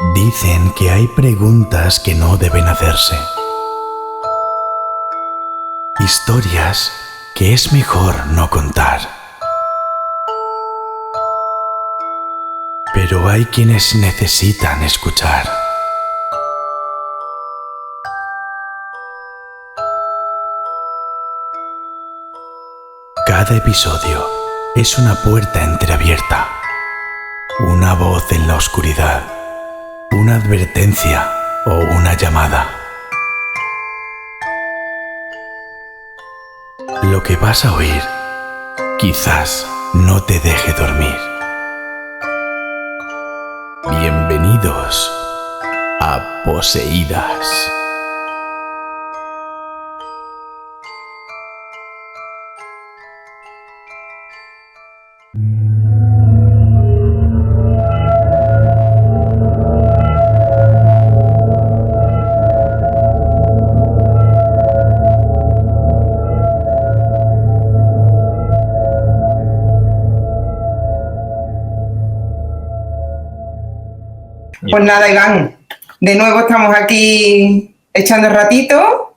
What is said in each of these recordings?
Dicen que hay preguntas que no deben hacerse. Historias que es mejor no contar. Pero hay quienes necesitan escuchar. Cada episodio es una puerta entreabierta, una voz en la oscuridad, una advertencia o una llamada. Lo que vas a oír quizás no te deje dormir. Bienvenidos a Poseídas. Pues nada, Iván, de nuevo estamos aquí echando el ratito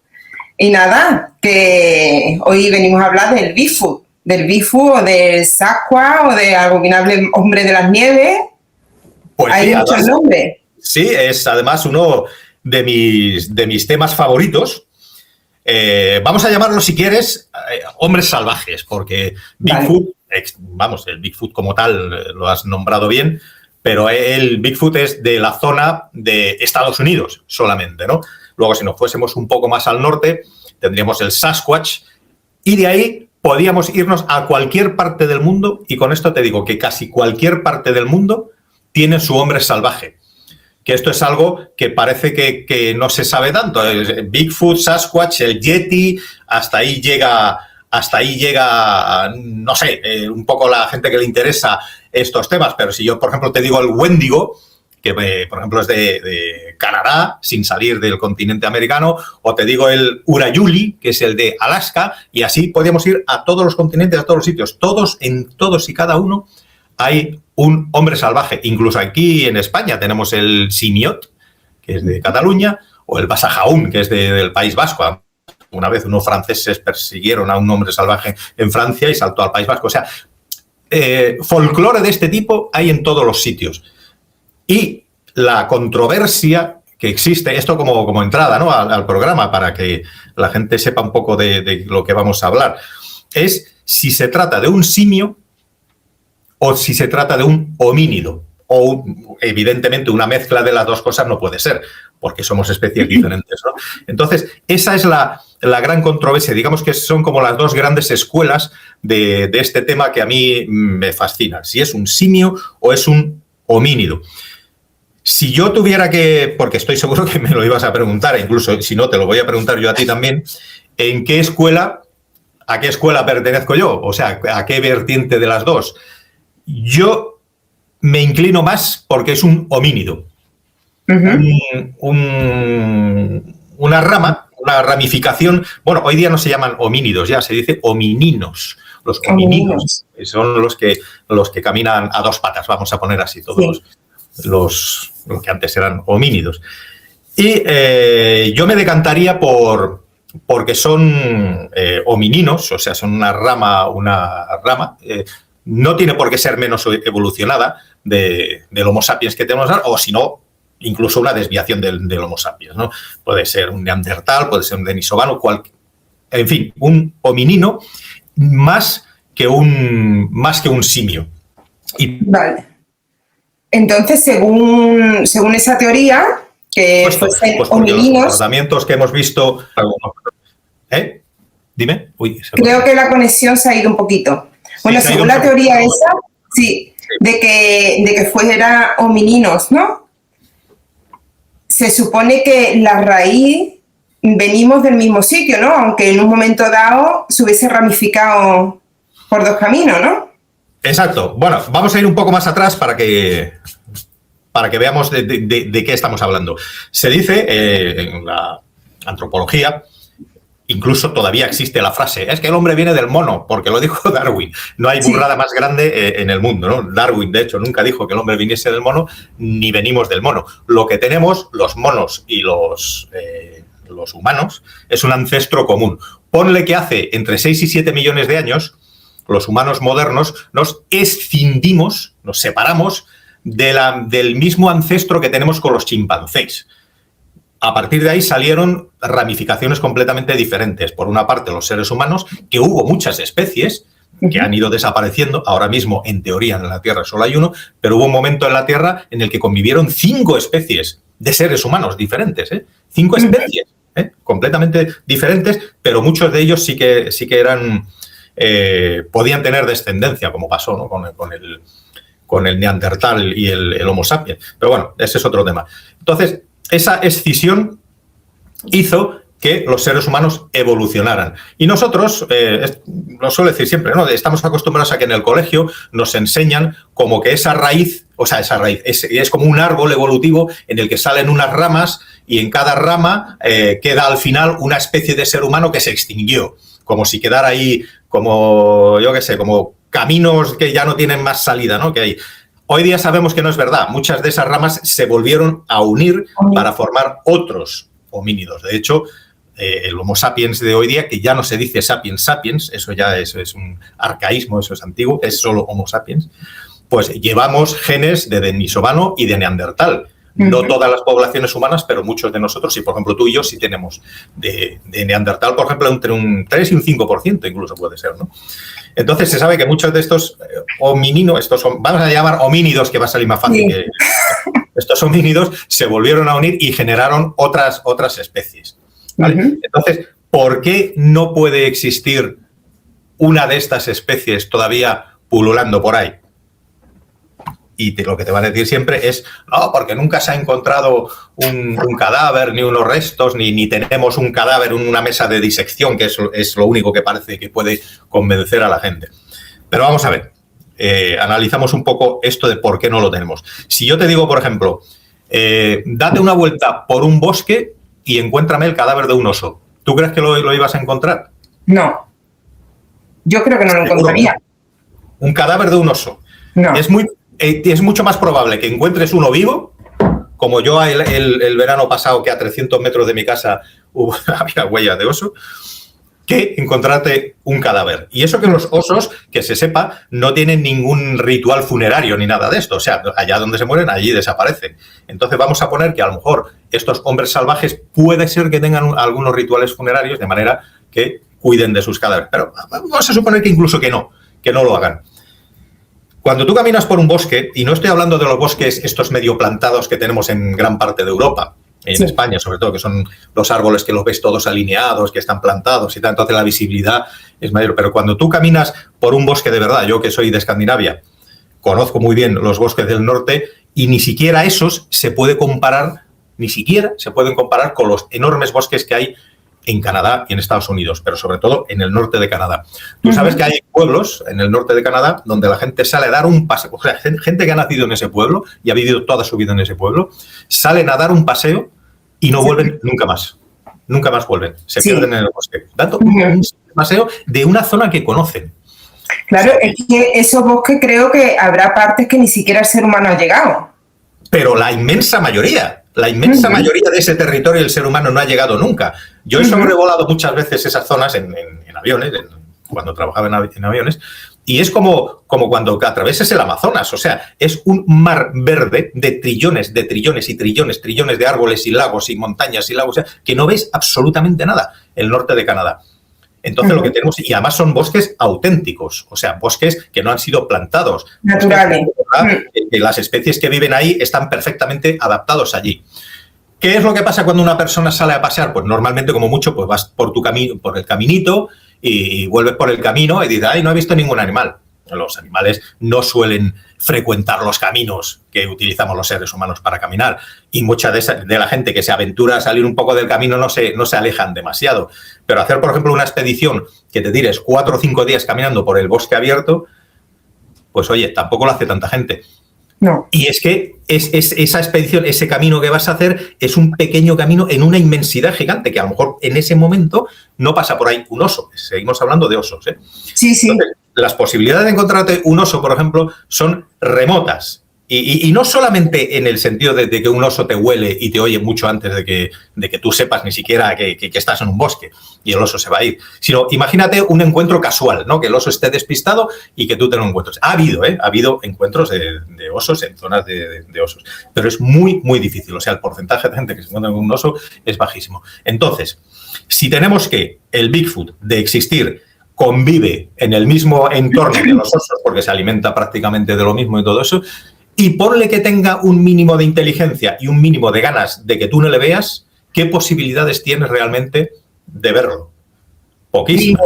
y nada, que hoy venimos a hablar del Bigfoot o del Sasquatch o del abominable hombre de las nieves. Pues hay sí, muchos además, nombres. Sí, es además uno de mis temas favoritos. Vamos a llamarlo, si quieres, hombres salvajes, porque Bigfoot, vamos, el Bigfoot como tal lo has nombrado bien, pero el Bigfoot es de la zona de Estados Unidos solamente, ¿no? Luego, si nos fuésemos un poco más al norte, tendríamos el Sasquatch y de ahí podíamos irnos a cualquier parte del mundo, y con esto te digo que casi cualquier parte del mundo tiene su hombre salvaje. Que esto es algo que parece que no se sabe tanto. Bigfoot, Sasquatch, el Yeti, hasta ahí llega, no sé, un poco la gente que le interesa estos temas. Pero si yo, por ejemplo, te digo el Wendigo, que por ejemplo es de Canadá, sin salir del continente americano, o te digo el Urayuli, que es el de Alaska, y así podríamos ir a todos los continentes, a todos los sitios. En todos y cada uno hay un hombre salvaje. Incluso aquí en España tenemos el Simiot, que es de Cataluña, o el Basajaún, que es del País Vasco. Una vez unos franceses persiguieron a un hombre salvaje en Francia y saltó al País Vasco. O sea, folclore de este tipo hay en todos los sitios. Y la controversia que existe, esto como entrada, ¿no?, al programa, para que la gente sepa un poco de lo que vamos a hablar, es si se trata de un simio o si se trata de un homínido. O, evidentemente, una mezcla de las dos cosas no puede ser, porque somos especies diferentes, ¿no? Entonces, esa es la gran controversia. Digamos que son como las dos grandes escuelas de este tema que a mí me fascina. Si es un simio o es un homínido. Si yo tuviera que, porque estoy seguro que me lo ibas a preguntar, incluso si no, te lo voy a preguntar yo a ti también, ¿a qué escuela pertenezco yo? O sea, ¿a qué vertiente de las dos? Yo me inclino más porque es un homínido. Una ramificación. Bueno, hoy día no se llaman homínidos, ya se dice homininos. Los homininos son los que caminan a dos patas, vamos a poner así, todos los que antes eran homínidos. Y yo me decantaría porque son homininos, o sea, son una rama. No tiene por qué ser menos evolucionada del Homo sapiens que tenemos ahora, o si no, incluso una desviación del Homo sapiens, ¿no? Puede ser un neandertal, puede ser un denisovano, en fin, un hominino más que un simio. Vale. Entonces, según esa teoría, que pues homininos, los comportamientos que hemos visto. Dime. Creo que la conexión se ha ido un poquito. Bueno, sí, según la teoría esa, sí, de que fuera homininos, ¿no? Se supone que la raíz venimos del mismo sitio, ¿no? Aunque en un momento dado se hubiese ramificado por dos caminos, ¿no? Exacto. Bueno, vamos a ir un poco más atrás para que veamos de qué estamos hablando. Se dice en la antropología Incluso todavía existe la frase, es que el hombre viene del mono, porque lo dijo Darwin. No hay burrada más grande en el mundo, ¿no? Darwin, de hecho, nunca dijo que el hombre viniese del mono, ni venimos del mono. Lo que tenemos, los monos y los humanos, es un ancestro común. Ponle que hace entre 6 y 7 millones de años, los humanos modernos nos escindimos, nos separamos del mismo ancestro que tenemos con los chimpancés. A partir de ahí salieron ramificaciones completamente diferentes. Por una parte, los seres humanos, que hubo muchas especies que han ido desapareciendo. Ahora mismo, en teoría, en la Tierra solo hay uno, pero hubo un momento en la Tierra en el que convivieron 5 especies de seres humanos diferentes, ¿eh? 5 especies, completamente diferentes, pero muchos de ellos sí que eran, podían tener descendencia, como pasó, ¿no? con el Neandertal y el Homo sapiens. Pero bueno, ese es otro tema. Entonces, esa escisión hizo que los seres humanos evolucionaran. Y nosotros, lo suelo decir siempre, ¿no? Estamos acostumbrados a que en el colegio nos enseñan como que esa raíz es como un árbol evolutivo en el que salen unas ramas y en cada rama queda al final una especie de ser humano que se extinguió. Como si quedara ahí, como, yo qué sé, como caminos que ya no tienen más salida, ¿no? Que hay. Hoy día sabemos que no es verdad. Muchas de esas ramas se volvieron a unir para formar otros homínidos. De hecho, el Homo sapiens de hoy día, que ya no se dice sapiens sapiens, eso ya es un arcaísmo, eso es antiguo, es solo Homo sapiens, pues llevamos genes de denisovano y de neandertal. No todas las poblaciones humanas, pero muchos de nosotros, y por ejemplo tú y yo sí tenemos de neandertal, por ejemplo, entre un 3 y un 5% incluso puede ser, ¿no? Entonces se sabe que muchos de estos homininos, vamos a llamar homínidos, que va a salir más fácil, que estos homínidos se volvieron a unir y generaron otras especies, ¿vale? Entonces, ¿por qué no puede existir una de estas especies todavía pululando por ahí? Y lo que te van a decir siempre es, no, porque nunca se ha encontrado un cadáver, ni unos restos, ni tenemos un cadáver en una mesa de disección, que es lo único que parece que puede convencer a la gente. Pero vamos a ver, analizamos un poco esto de por qué no lo tenemos. Si yo te digo, por ejemplo, date una vuelta por un bosque y encuéntrame el cadáver de un oso, ¿tú crees que lo ibas a encontrar? No. Yo creo que no lo encontraría. Un cadáver de un oso. No. Es mucho más probable que encuentres uno vivo, como yo el verano pasado, que a 300 metros de mi casa había huellas de oso, que encontrarte un cadáver. Y eso que los osos, que se sepa, no tienen ningún ritual funerario ni nada de esto. O sea, allá donde se mueren, allí desaparecen. Entonces vamos a poner que a lo mejor estos hombres salvajes puede ser que tengan algunos rituales funerarios de manera que cuiden de sus cadáveres. Pero vamos a suponer que incluso que no lo hagan. Cuando tú caminas por un bosque, y no estoy hablando de los bosques estos medio plantados que tenemos en gran parte de Europa, en España sobre todo, que son los árboles que los ves todos alineados, que están plantados y tal, entonces la visibilidad es mayor. Pero cuando tú caminas por un bosque de verdad, yo que soy de Escandinavia, conozco muy bien los bosques del norte y ni siquiera esos se pueden comparar con los enormes bosques que hay en Canadá y en Estados Unidos, pero sobre todo en el norte de Canadá. Tú sabes que hay pueblos en el norte de Canadá donde la gente sale a dar un paseo, o sea, gente que ha nacido en ese pueblo y ha vivido toda su vida en ese pueblo, salen a dar un paseo y no vuelven nunca más. Nunca más vuelven. Se pierden en el bosque. Dando un paseo de una zona que conocen. Claro, es que esos bosques creo que habrá partes que ni siquiera el ser humano ha llegado. Pero la inmensa mayoría de ese territorio el ser humano no ha llegado nunca. Yo he sobrevolado muchas veces esas zonas en aviones, cuando trabajaba en aviones, y es como cuando atravieses el Amazonas. O sea, es un mar verde de trillones y trillones de árboles y lagos y montañas y lagos, o sea, que no ves absolutamente nada el norte de Canadá. Entonces lo que tenemos, y además son bosques auténticos, o sea, bosques que no han sido plantados. Naturales. Que las especies que viven ahí están perfectamente adaptados allí. ¿Qué es lo que pasa cuando una persona sale a pasear? Pues normalmente, como mucho, pues vas por tu camino, por el caminito y vuelves por el camino y dices, ay, no he visto ningún animal. Los animales no suelen frecuentar los caminos que utilizamos los seres humanos para caminar, y mucha de la gente que se aventura a salir un poco del camino no se alejan demasiado. Pero hacer, por ejemplo, una expedición que te tires 4 o 5 días caminando por el bosque abierto, pues oye, tampoco lo hace tanta gente. No. Y es que esa expedición, ese camino que vas a hacer, es un pequeño camino en una inmensidad gigante, que a lo mejor en ese momento no pasa por ahí un oso. Seguimos hablando de osos, ¿eh? Sí, sí. Entonces, las posibilidades de encontrarte un oso, por ejemplo, son remotas. Y no solamente en el sentido de que un oso te huele y te oye mucho antes de que tú sepas ni siquiera que estás en un bosque y el oso se va a ir, sino imagínate un encuentro casual, ¿no? Que el oso esté despistado y que tú te lo encuentres. Ha habido encuentros de osos en zonas de osos, pero es muy, muy difícil. O sea, el porcentaje de gente que se encuentra con un oso es bajísimo. Entonces, si tenemos que el Bigfoot, de existir, convive en el mismo entorno que los osos, porque se alimenta prácticamente de lo mismo y todo eso, y ponle que tenga un mínimo de inteligencia y un mínimo de ganas de que tú no le veas, ¿qué posibilidades tienes realmente de verlo? Poquísimas.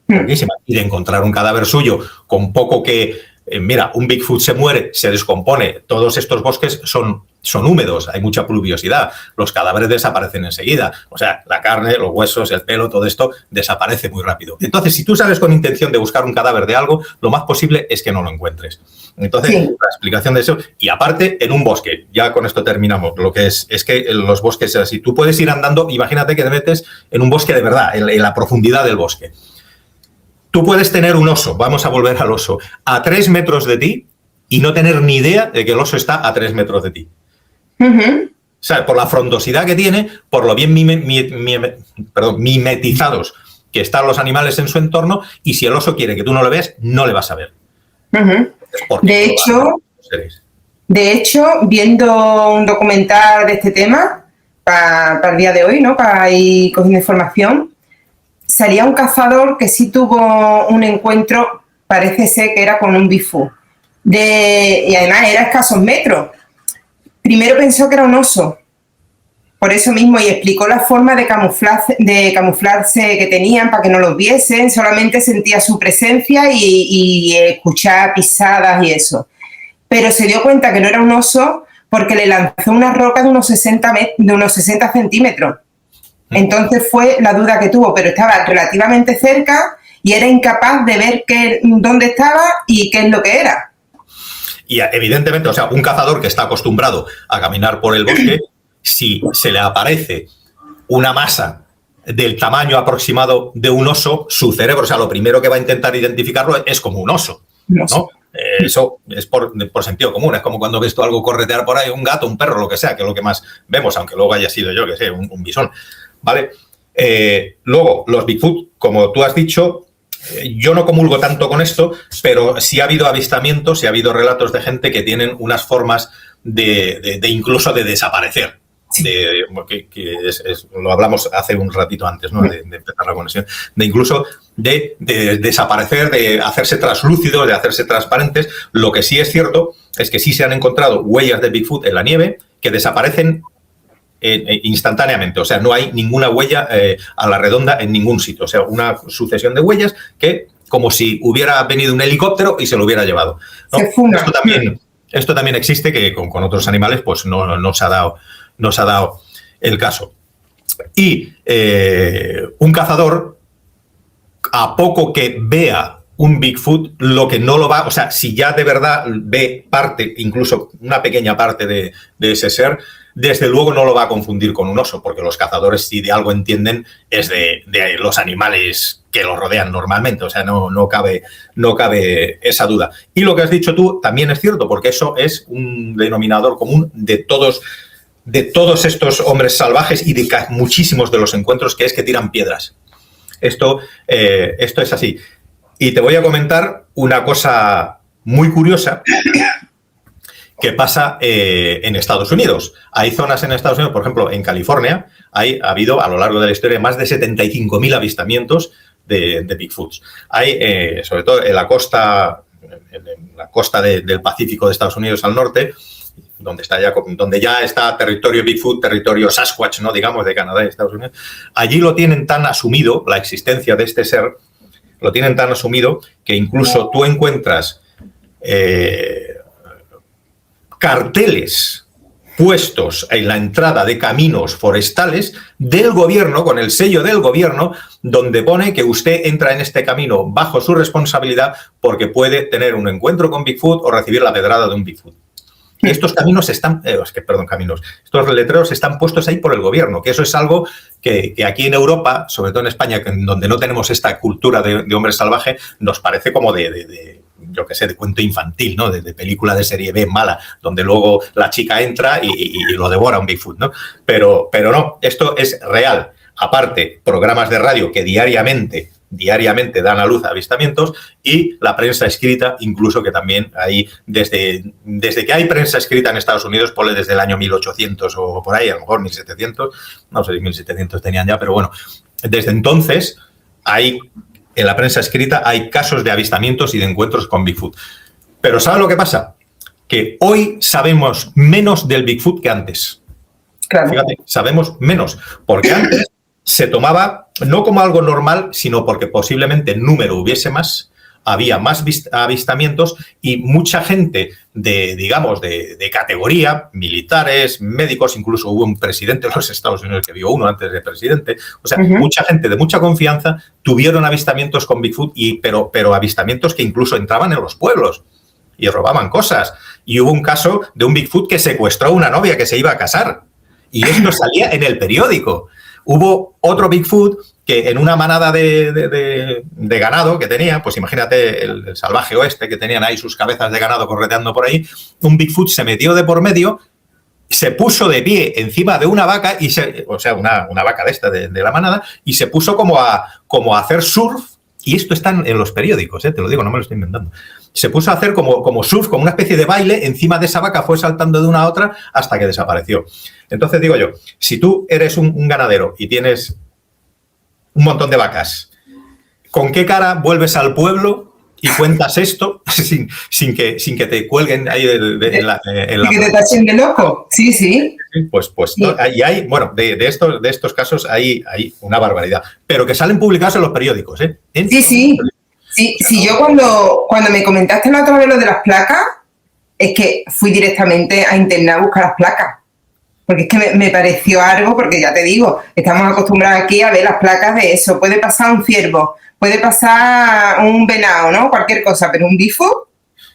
Poquísimas. Y de encontrar un cadáver suyo con poco que... mira, un Bigfoot se muere, se descompone. Todos estos bosques son húmedos, hay mucha pluviosidad. Los cadáveres desaparecen enseguida. O sea, la carne, los huesos, el pelo, todo esto desaparece muy rápido. Entonces, si tú sales con intención de buscar un cadáver de algo, lo más posible es que no lo encuentres. Entonces, sí, la explicación de eso. Y aparte, en un bosque, ya con esto terminamos, lo que es que los bosques, así, tú puedes ir andando, imagínate que te metes en un bosque de verdad, en la profundidad del bosque. Tú puedes tener un oso, vamos a volver al oso, a 3 metros de ti y no tener ni idea de que el oso está a 3 metros de ti. O sea, por la frondosidad que tiene, por lo bien mimetizados que están los animales en su entorno, y si el oso quiere que tú no lo veas, no le vas a ver. De hecho, viendo un documental de este tema, para el día de hoy, ¿no? Para ir cogiendo información, salía un cazador que sí tuvo un encuentro, parece ser que era con un Bigfoot, y además era a escasos metros. Primero pensó que era un oso, por eso mismo, y explicó la forma de camuflarse que tenían para que no los viesen, solamente sentía su presencia y escuchaba pisadas y eso. Pero se dio cuenta que no era un oso porque le lanzó una roca de unos 60 centímetros. Entonces fue la duda que tuvo, pero estaba relativamente cerca y era incapaz de ver dónde estaba y qué es lo que era. Y evidentemente, o sea, un cazador que está acostumbrado a caminar por el bosque, si se le aparece una masa del tamaño aproximado de un oso, su cerebro, o sea, lo primero que va a intentar identificarlo es como un oso, ¿no? Eso es por sentido común. Es como cuando ves tú algo corretear por ahí, un gato, un perro, lo que sea, que es lo que más vemos, aunque luego haya sido yo, que sé, un bisón. ¿Vale? Luego, los Bigfoot, como tú has dicho, yo no comulgo tanto con esto, pero sí ha habido avistamientos, sí ha habido relatos de gente que tienen unas formas de incluso de desaparecer. Sí. Lo hablamos hace un ratito antes, ¿no? De empezar la conexión. De incluso de desaparecer, de hacerse translúcidos, de hacerse transparentes. Lo que sí es cierto es que sí se han encontrado huellas de Bigfoot en la nieve que desaparecen instantáneamente, o sea, no hay ninguna huella a la redonda en ningún sitio, o sea, una sucesión de huellas que como si hubiera venido un helicóptero y se lo hubiera llevado, ¿no? Esto también existe, que con otros animales pues no se ha dado el caso. Y un cazador, a poco que vea un Bigfoot, lo que no lo va, o sea, si ya de verdad ve parte, incluso una pequeña parte de ese ser, desde luego no lo va a confundir con un oso, porque los cazadores, si de algo entienden, es de los animales que los rodean normalmente. O sea, no cabe esa duda. Y lo que has dicho tú también es cierto, porque eso es un denominador común de todos estos hombres salvajes y de muchísimos de los encuentros, que es que tiran piedras. Esto es así. Y te voy a comentar una cosa muy curiosa que pasa en Estados Unidos. Hay zonas en Estados Unidos, por ejemplo, en California, ha habido a lo largo de la historia más de 75.000 avistamientos de Bigfoots. Hay, sobre todo en la costa del Pacífico de Estados Unidos al norte, donde ya está territorio Bigfoot, territorio Sasquatch, ¿no? Digamos, de Canadá y Estados Unidos. Allí lo tienen tan asumido, la existencia de este ser, lo tienen tan asumido que incluso tú encuentras carteles puestos en la entrada de caminos forestales del gobierno, con el sello del gobierno, donde pone que usted entra en este camino bajo su responsabilidad porque puede tener un encuentro con Bigfoot o recibir la pedrada de un Bigfoot. estos caminos están, estos letreros están puestos ahí por el gobierno, que eso es algo que aquí en Europa, sobre todo en España, donde no tenemos esta cultura de hombre salvaje, nos parece como yo qué sé, de cuento infantil, ¿no? De película de serie B mala, donde luego la chica entra y lo devora un Bigfoot, ¿no? Pero no, esto es real. Aparte, programas de radio que diariamente dan a luz avistamientos, y la prensa escrita, incluso, que también hay, desde que hay prensa escrita en Estados Unidos, ponle desde el año 1800 o por ahí, a lo mejor 1700, no sé si 1700 tenían ya, pero bueno, desde entonces en la prensa escrita hay casos de avistamientos y de encuentros con Bigfoot. Pero ¿sabes lo que pasa? Que hoy sabemos menos del Bigfoot que antes. Claro. Fíjate, sabemos menos, porque antes se tomaba no como algo normal, sino porque posiblemente en número hubiese más, había más avistamientos, y mucha gente de categoría, militares, médicos, incluso hubo un presidente de los Estados Unidos que vio uno antes de presidente, o sea, mucha gente de mucha confianza tuvieron avistamientos con Bigfoot, pero avistamientos que incluso entraban en los pueblos y robaban cosas. Y hubo un caso de un Bigfoot que secuestró a una novia que se iba a casar, y esto salía en el periódico. Hubo otro Bigfoot que en una manada de ganado que tenía, pues imagínate el salvaje oeste, que tenían ahí sus cabezas de ganado correteando por ahí, un Bigfoot se metió de por medio, se puso de pie encima de una vaca, una vaca de esta de la manada, y se puso como a hacer surf, y esto está en los periódicos, te lo digo, no me lo estoy inventando. Se puso a hacer como surf, como una especie de baile encima de esa vaca, fue saltando de una a otra hasta que desapareció. Entonces digo yo, si tú eres un ganadero y tienes un montón de vacas, ¿con qué cara vuelves al pueblo y cuentas esto sin que te cuelguen ahí en la... que te tachen de loco, sí. Pues sí. No, y hay, bueno, de estos casos hay una barbaridad, pero que salen publicados en los periódicos, ¿eh? Sí, yo cuando me comentaste la otra vez lo de las placas, es que fui directamente a internet a buscar las placas. Porque es que me pareció algo, porque ya te digo, estamos acostumbrados aquí a ver las placas de eso. Puede pasar un ciervo, puede pasar un venado, ¿no? Cualquier cosa, pero un Bigfoot,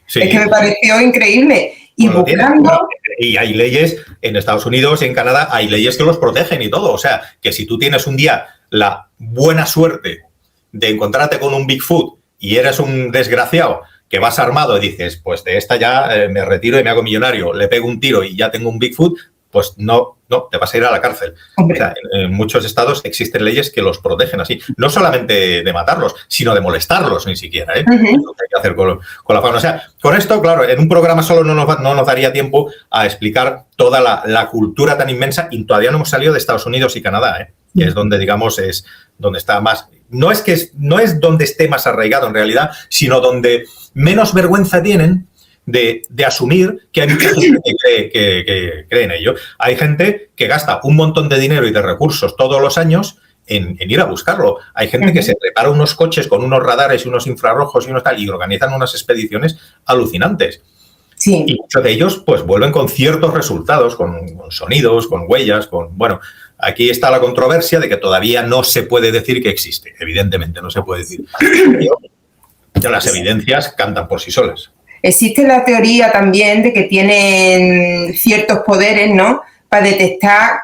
sí. Es que me pareció increíble. Y buscando... Y hay leyes en Estados Unidos y en Canadá, hay leyes que los protegen y todo. O sea, que si tú tienes un día la buena suerte de encontrarte con un Bigfoot y eres un desgraciado que vas armado y dices, pues de esta ya me retiro y me hago millonario, le pego un tiro y ya tengo un Bigfoot, pues no, te vas a ir a la cárcel. O sea, en muchos estados existen leyes que los protegen así. No solamente de matarlos, sino de molestarlos ni siquiera, ¿eh? Lo que hay que hacer con la fauna. O sea, con esto, claro, en un programa solo no nos daría tiempo a explicar toda la cultura tan inmensa, y todavía no hemos salido de Estados Unidos y Canadá, ¿eh? Que es donde, digamos, es donde está más... No es donde esté más arraigado en realidad, sino donde menos vergüenza tienen de asumir que hay mucha gente que cree en ello. Hay gente que gasta un montón de dinero y de recursos todos los años en ir a buscarlo. Hay gente que se prepara unos coches con unos radares y unos infrarrojos y unos tal, y organizan unas expediciones alucinantes. Sí. Y muchos de ellos pues vuelven con ciertos resultados, con sonidos, con huellas, bueno, aquí está la controversia de que todavía no se puede decir que existe. Evidentemente no se puede decir. Pero las evidencias cantan por sí solas. Existe la teoría también de que tienen ciertos poderes, ¿no? Para detectar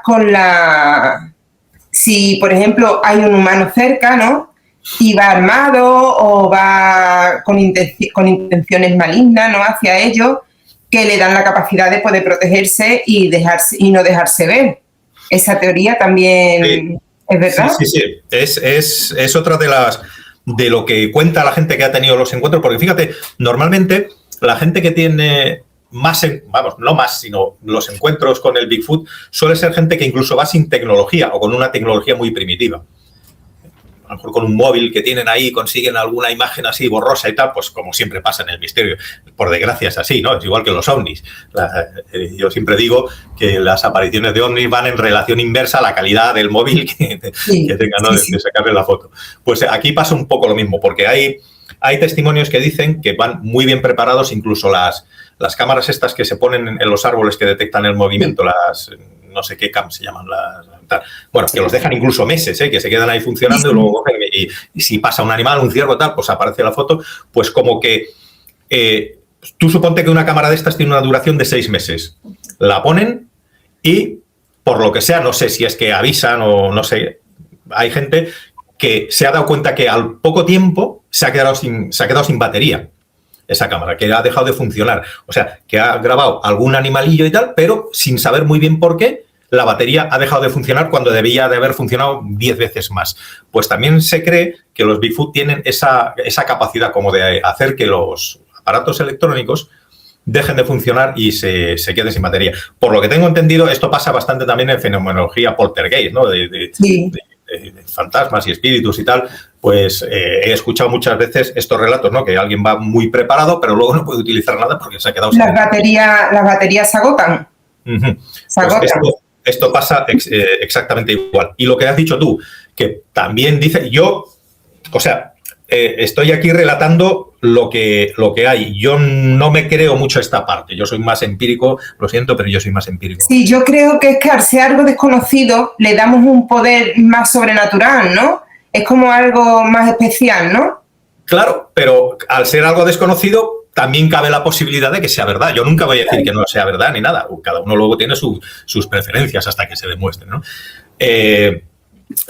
si, por ejemplo, hay un humano cerca, ¿no? Y va armado o va con intenciones malignas, ¿no? Hacia ellos, que le dan la capacidad de poder protegerse y no dejarse ver. Esa teoría también es verdad. Sí. Es otra de lo que cuenta la gente que ha tenido los encuentros, porque fíjate, normalmente la gente que tiene más, no más, sino los encuentros con el Bigfoot, suele ser gente que incluso va sin tecnología o con una tecnología muy primitiva. A lo mejor con un móvil que tienen ahí consiguen alguna imagen así borrosa y tal, pues como siempre pasa en el misterio. Por desgracia es así, ¿no? Es igual que los ovnis. Yo siempre digo que las apariciones de ovnis van en relación inversa a la calidad del móvil que tengan, ¿no? De sacarle la foto. Pues aquí pasa un poco lo mismo, porque hay testimonios que dicen que van muy bien preparados, incluso las cámaras estas que se ponen en los árboles que detectan el movimiento, las no sé qué cam se llaman, bueno, que los dejan incluso meses, que se quedan ahí funcionando y luego y si pasa un animal, un ciervo, tal, pues aparece la foto, pues como que tú suponte que una cámara de estas tiene una duración de 6 meses. La ponen y, por lo que sea, no sé si es que avisan o no sé, hay gente que se ha dado cuenta que al poco tiempo se ha quedado sin batería esa cámara, que ha dejado de funcionar. O sea, que ha grabado algún animalillo y tal, pero sin saber muy bien por qué, la batería ha dejado de funcionar cuando debía de haber funcionado 10 veces más. Pues también se cree que los Bigfoot tienen esa capacidad como de hacer que los aparatos electrónicos dejen de funcionar y se queden sin batería. Por lo que tengo entendido, esto pasa bastante también en fenomenología poltergeist, ¿no? De fantasmas y espíritus y tal. Pues he escuchado muchas veces estos relatos, ¿no? Que alguien va muy preparado, pero luego no puede utilizar nada porque se ha quedado sin batería. Las baterías se agotan. Se agotan. Pues esto pasa exactamente igual. Y lo que has dicho tú, que también dice, estoy aquí relatando lo que hay. Yo no me creo mucho esta parte. Yo soy más empírico, lo siento, pero yo soy más empírico. Sí, yo creo que es que al ser algo desconocido le damos un poder más sobrenatural, ¿no? Es como algo más especial, ¿no? Claro, pero al ser algo desconocido también cabe la posibilidad de que sea verdad. Yo nunca voy a decir que no sea verdad ni nada. Cada uno luego tiene sus preferencias hasta que se demuestren, ¿no?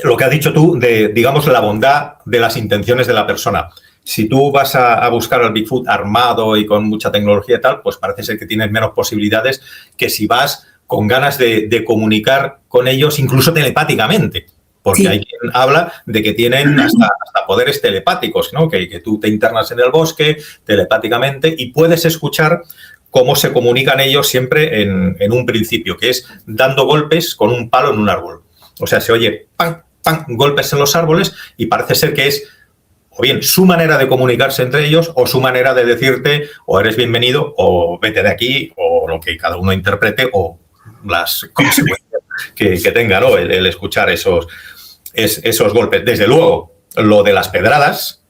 Lo que has dicho tú de, digamos, la bondad de las intenciones de la persona. Si tú vas a buscar al Bigfoot armado y con mucha tecnología y tal, pues parece ser que tienes menos posibilidades que si vas con ganas de comunicar con ellos, incluso telepáticamente. Porque hay quien habla de que tienen hasta poderes telepáticos, ¿no? Que tú te internas en el bosque telepáticamente y puedes escuchar cómo se comunican ellos siempre en un principio, que es dando golpes con un palo en un árbol. O sea, se oye ¡pam, pam! Golpes en los árboles y parece ser que es o bien su manera de comunicarse entre ellos o su manera de decirte o eres bienvenido o vete de aquí o lo que cada uno interprete o las consecuencias que tenga, ¿no? El escuchar esos golpes. Desde luego, lo de las pedradas,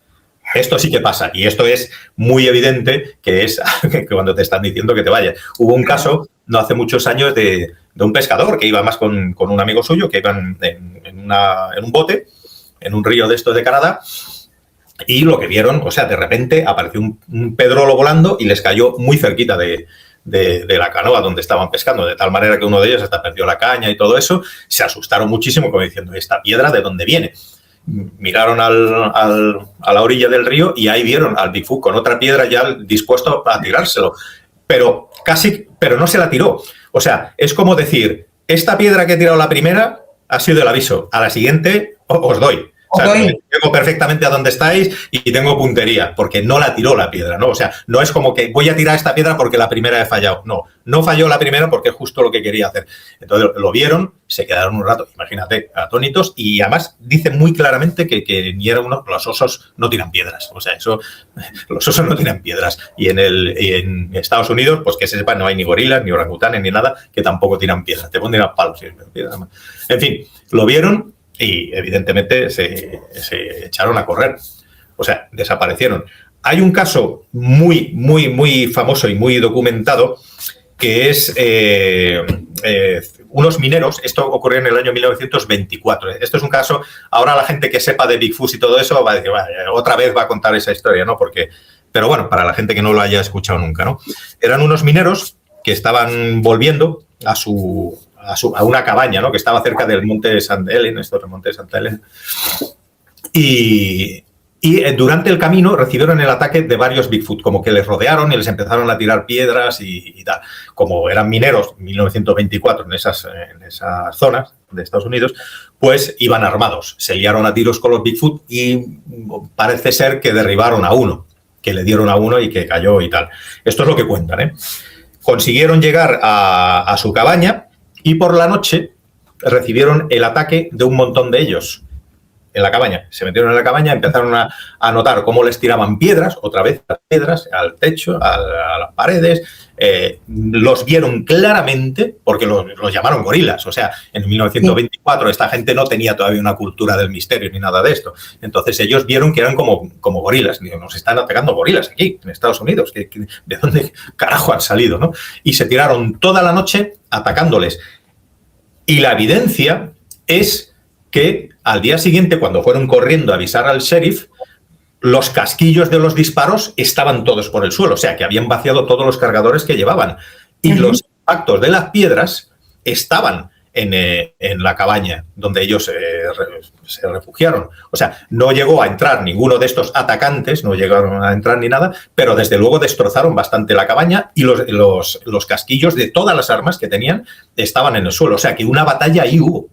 esto sí que pasa y esto es muy evidente que es que cuando te están diciendo que te vayas. Hubo un caso no hace muchos años de un pescador que iba más con un amigo suyo que iban en un bote en un río de estos de Canadá y lo que vieron, o sea, de repente apareció un pedrolo volando y les cayó muy cerquita de la canoa donde estaban pescando, de tal manera que uno de ellos hasta perdió la caña y todo eso. Se asustaron muchísimo como diciendo, ¿esta piedra de dónde viene? Miraron a la orilla del río y ahí vieron al Bigfoot con otra piedra ya dispuesto a tirárselo. Pero no se la tiró. O sea, es como decir, esta piedra que he tirado la primera ha sido el aviso, a la siguiente os doy. O sea, llego perfectamente a donde estáis y tengo puntería, porque no la tiró la piedra, ¿no? O sea, no es como que voy a tirar esta piedra porque la primera he fallado. No falló la primera porque es justo lo que quería hacer. Entonces lo vieron, se quedaron un rato, imagínate, atónitos, y además dicen muy claramente que ni era uno, los osos no tiran piedras. O sea, los osos no tiran piedras. Y en Estados Unidos, pues que se sepa, no hay ni gorilas, ni orangutanes, ni nada, que tampoco tiran piedras. Te ponen a palos. En fin, lo vieron. Y evidentemente se echaron a correr, o sea, desaparecieron. Hay un caso muy, muy, muy famoso y muy documentado que es unos mineros. Esto ocurrió en el año 1924. Esto es un caso, ahora la gente que sepa de Bigfoot y todo eso va a decir, otra vez va a contar esa historia, ¿no? Pero bueno, para la gente que no lo haya escuchado nunca, ¿no? Eran unos mineros que estaban volviendo a una cabaña, ¿no? Que estaba cerca del monte St. Helens, esto es el monte Santa Elena. Y durante el camino recibieron el ataque de varios Bigfoot, como que les rodearon y les empezaron a tirar piedras y tal. Como eran mineros en 1924 en esas zonas de Estados Unidos, pues iban armados. Se liaron a tiros con los Bigfoot y parece ser que derribaron a uno, que le dieron a uno y que cayó y tal. Esto es lo que cuentan, ¿eh? Consiguieron llegar a su cabaña y por la noche recibieron el ataque de un montón de ellos en la cabaña. Se metieron en la cabaña, empezaron a notar cómo les tiraban piedras, otra vez las piedras, al techo, a las paredes. Los vieron claramente porque los llamaron gorilas. O sea, en 1924 esta gente no tenía todavía una cultura del misterio ni nada de esto. Entonces ellos vieron que eran como gorilas. Digo, nos están atacando gorilas aquí, en Estados Unidos. ¿De dónde carajo han salido, no? Y se tiraron toda la noche atacándoles. Y la evidencia es que al día siguiente, cuando fueron corriendo a avisar al sheriff, los casquillos de los disparos estaban todos por el suelo, o sea, que habían vaciado todos los cargadores que llevaban. Y los impactos de las piedras estaban en la cabaña donde ellos se refugiaron. O sea, no llegó a entrar ninguno de estos atacantes, no llegaron a entrar ni nada, pero desde luego destrozaron bastante la cabaña y los casquillos de todas las armas que tenían estaban en el suelo. O sea, que una batalla ahí hubo.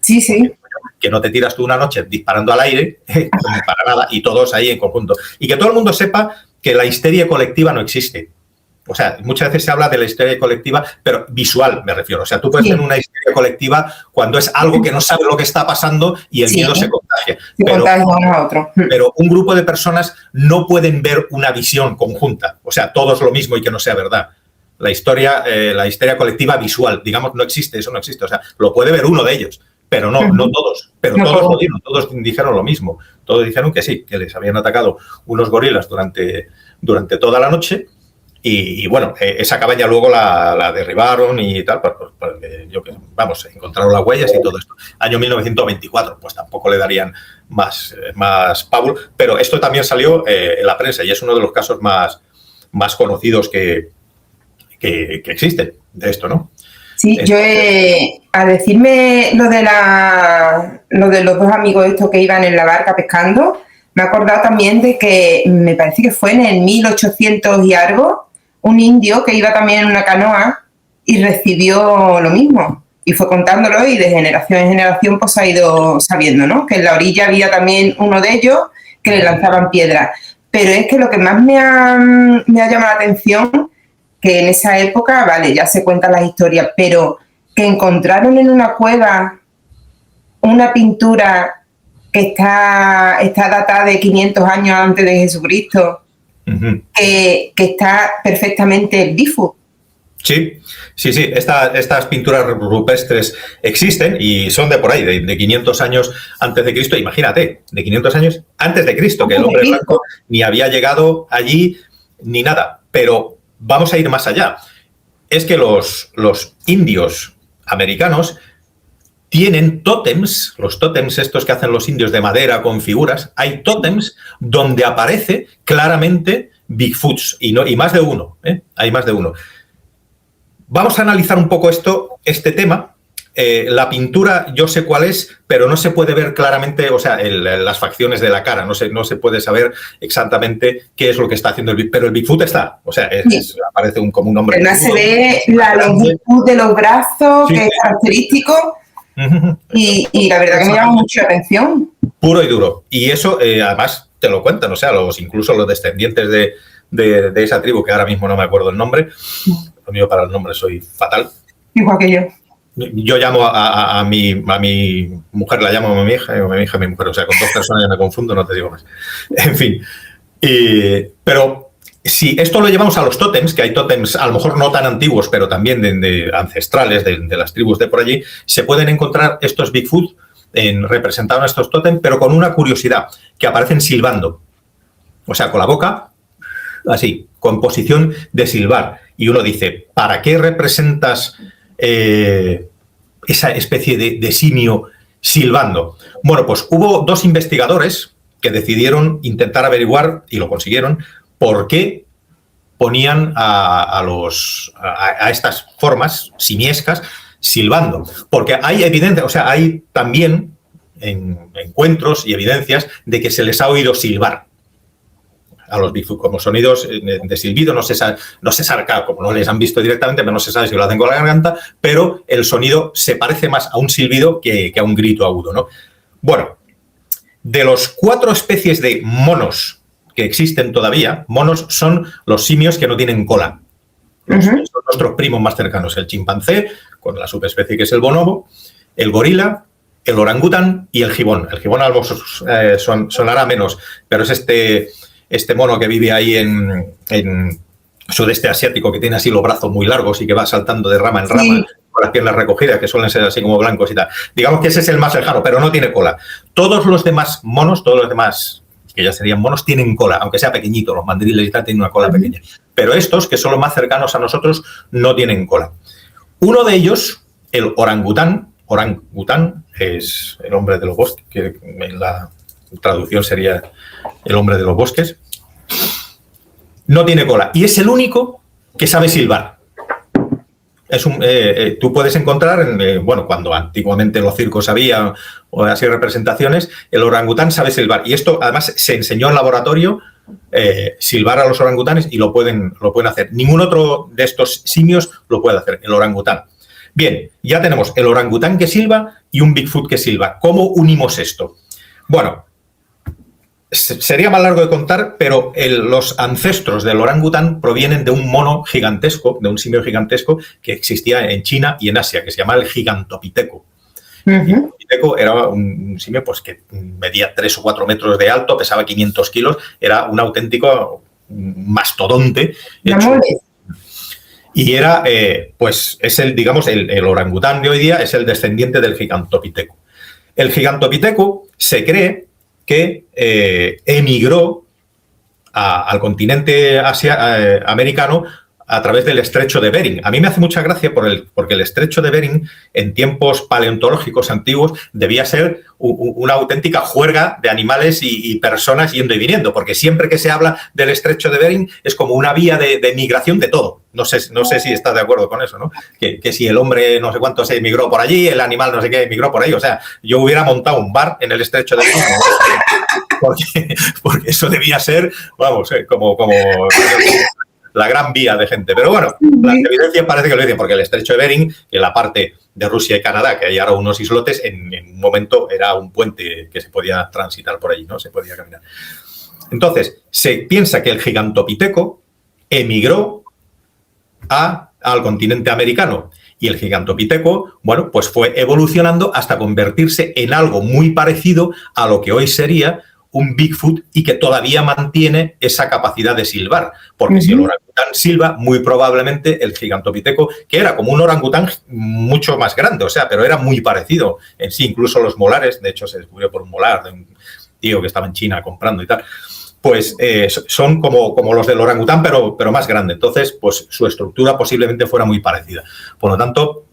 Sí, sí. Que no te tiras tú una noche disparando al aire, para nada, y todos ahí en conjunto. Y que todo el mundo sepa que la histeria colectiva no existe. O sea, muchas veces se habla de la histeria colectiva, pero visual me refiero. O sea, tú puedes tener una histeria colectiva cuando es algo que no sabe lo que está pasando y el miedo se contagia. Pero un grupo de personas no pueden ver una visión conjunta. O sea, todos lo mismo y que no sea verdad. La histeria colectiva visual, digamos, no existe, eso no existe. O sea, lo puede ver uno de ellos, pero no todos. Pero todos dijeron lo mismo. Todos dijeron que sí, que les habían atacado unos gorilas durante toda la noche. Y bueno, esa cabaña luego la derribaron y tal, encontraron las huellas y todo esto. Año 1924, pues tampoco le darían más pábulo, pero esto también salió en la prensa y es uno de los casos más conocidos que existen de esto, ¿no? Sí, yo al decirme lo de los dos amigos estos que iban en la barca pescando, me he acordado también de que me parece que fue en el 1800 y algo, un indio que iba también en una canoa y recibió lo mismo. Y fue contándolo y de generación en generación pues ha ido sabiendo, ¿no? Que en la orilla había también uno de ellos que le lanzaban piedras. Pero es que lo que más me ha llamado la atención, que en esa época, vale, ya se cuentan las historias, pero que encontraron en una cueva una pintura que está datada de 500 años antes de Jesucristo, que está perfectamente Bigfoot. Sí. Estas pinturas rupestres existen y son de por ahí, de 500 años antes de Cristo. Imagínate, de 500 años antes de Cristo, que el hombre blanco ni había llegado allí ni nada. Pero vamos a ir más allá. Es que los indios americanos tienen tótems, los tótems estos que hacen los indios de madera con figuras, hay tótems donde aparece claramente Bigfoots y más de uno, hay más de uno. Vamos a analizar un poco este tema. La pintura yo sé cuál es, pero no se puede ver claramente, o sea, las facciones de la cara, no se puede saber exactamente qué es lo que está haciendo pero el Bigfoot está, o sea, aparece como un hombre. Además se ve la longitud de los brazos, que es característico. Y la verdad que me llama mucho la atención. Puro y duro. Y eso, además, te lo cuentan, o sea, incluso los descendientes de esa tribu, que ahora mismo no me acuerdo el nombre. Lo mío para el nombre soy fatal. Igual que yo. Yo llamo a mi mujer, la llamo a mi hija, y mi hija a mi mujer. O sea, con dos personas ya me confundo, no te digo más. En fin. Pero si esto lo llevamos a los tótems, que hay tótems a lo mejor no tan antiguos, pero también de ancestrales, de las tribus de por allí, se pueden encontrar estos Bigfoot representados en estos tótems, pero con una curiosidad, que aparecen silbando. O sea, con la boca, así, con posición de silbar. Y uno dice, ¿para qué representas esa especie de simio silbando? Bueno, pues hubo dos investigadores que decidieron intentar averiguar, y lo consiguieron, por qué ponían a estas formas simiescas silbando. Porque hay evidencia, o sea, hay también encuentros y evidencias de que se les ha oído silbar a los Bigfoot como sonidos de silbido. No se sabe, como no les han visto directamente, pero no se sabe si lo hacen con la garganta, pero el sonido se parece más a un silbido que a un grito agudo, ¿no? Bueno, de los 4 especies de monos que existen todavía, monos son los simios que no tienen cola. Son nuestros primos más cercanos, el chimpancé, con la subespecie que es el bonobo, el gorila, el orangután y el gibón. El gibón a lo mejor sonará menos, pero es este mono que vive ahí en sudeste asiático, que tiene así los brazos muy largos y que va saltando de rama en rama con las piernas recogidas, que suelen ser así como blancos y tal. Digamos que ese es el más lejano, pero no tiene cola. Todos los demás monos, todos los demás que ya serían monos, tienen cola, aunque sea pequeñito, los mandriles y tal tienen una cola pequeña. Pero estos, que son los más cercanos a nosotros, no tienen cola. Uno de ellos, el orangután es el hombre de los bosques, que en la traducción sería el hombre de los bosques. No tiene cola y es el único que sabe silbar. Tú puedes encontrar, cuando antiguamente en los circos había o así representaciones, el orangután sabe silbar. Y esto, además, se enseñó en laboratorio, silbar a los orangutanes y lo pueden hacer. Ningún otro de estos simios lo puede hacer, el orangután. Bien, ya tenemos el orangután que silba y un Bigfoot que silba. ¿Cómo unimos esto? Bueno, sería más largo de contar, pero los ancestros del orangután provienen de un mono gigantesco, de un simio gigantesco que existía en China y en Asia, que se llama el Gigantopithecus. El Gigantopithecus era un simio pues, que medía 3 o 4 metros de alto, pesaba 500 kilos, era un auténtico mastodonte. Y era, es el orangután de hoy día es el descendiente del Gigantopithecus. El Gigantopithecus se cree que emigró al continente americano a través del estrecho de Bering. A mí me hace mucha gracia porque el estrecho de Bering, en tiempos paleontológicos antiguos, debía ser una auténtica juerga de animales y personas yendo y viniendo, porque siempre que se habla del estrecho de Bering es como una vía de migración de todo. No sé si estás de acuerdo con eso, ¿no? Que si el hombre no sé cuánto se emigró por allí, el animal no sé qué emigró por ahí. O sea, yo hubiera montado un bar en el estrecho de Bering porque eso debía ser, como la gran vía de gente. Pero bueno, las evidencias parece que lo dicen, porque el estrecho de Bering, en la parte de Rusia y Canadá, que hay ahora unos islotes, en un momento era un puente que se podía transitar por allí, ¿no? Se podía caminar. Entonces, se piensa que el Gigantopithecus emigró al continente americano y el Gigantopithecus, pues fue evolucionando hasta convertirse en algo muy parecido a lo que hoy sería un Bigfoot y que todavía mantiene esa capacidad de silbar. Porque si el orangután silba, muy probablemente el Gigantopithecus, que era como un orangután mucho más grande, pero era muy parecido en sí, incluso los molares, de hecho se descubrió por un molar de un tío que estaba en China comprando y tal, pues son como los del orangután, pero más grande. Entonces, pues su estructura posiblemente fuera muy parecida. Por lo tanto,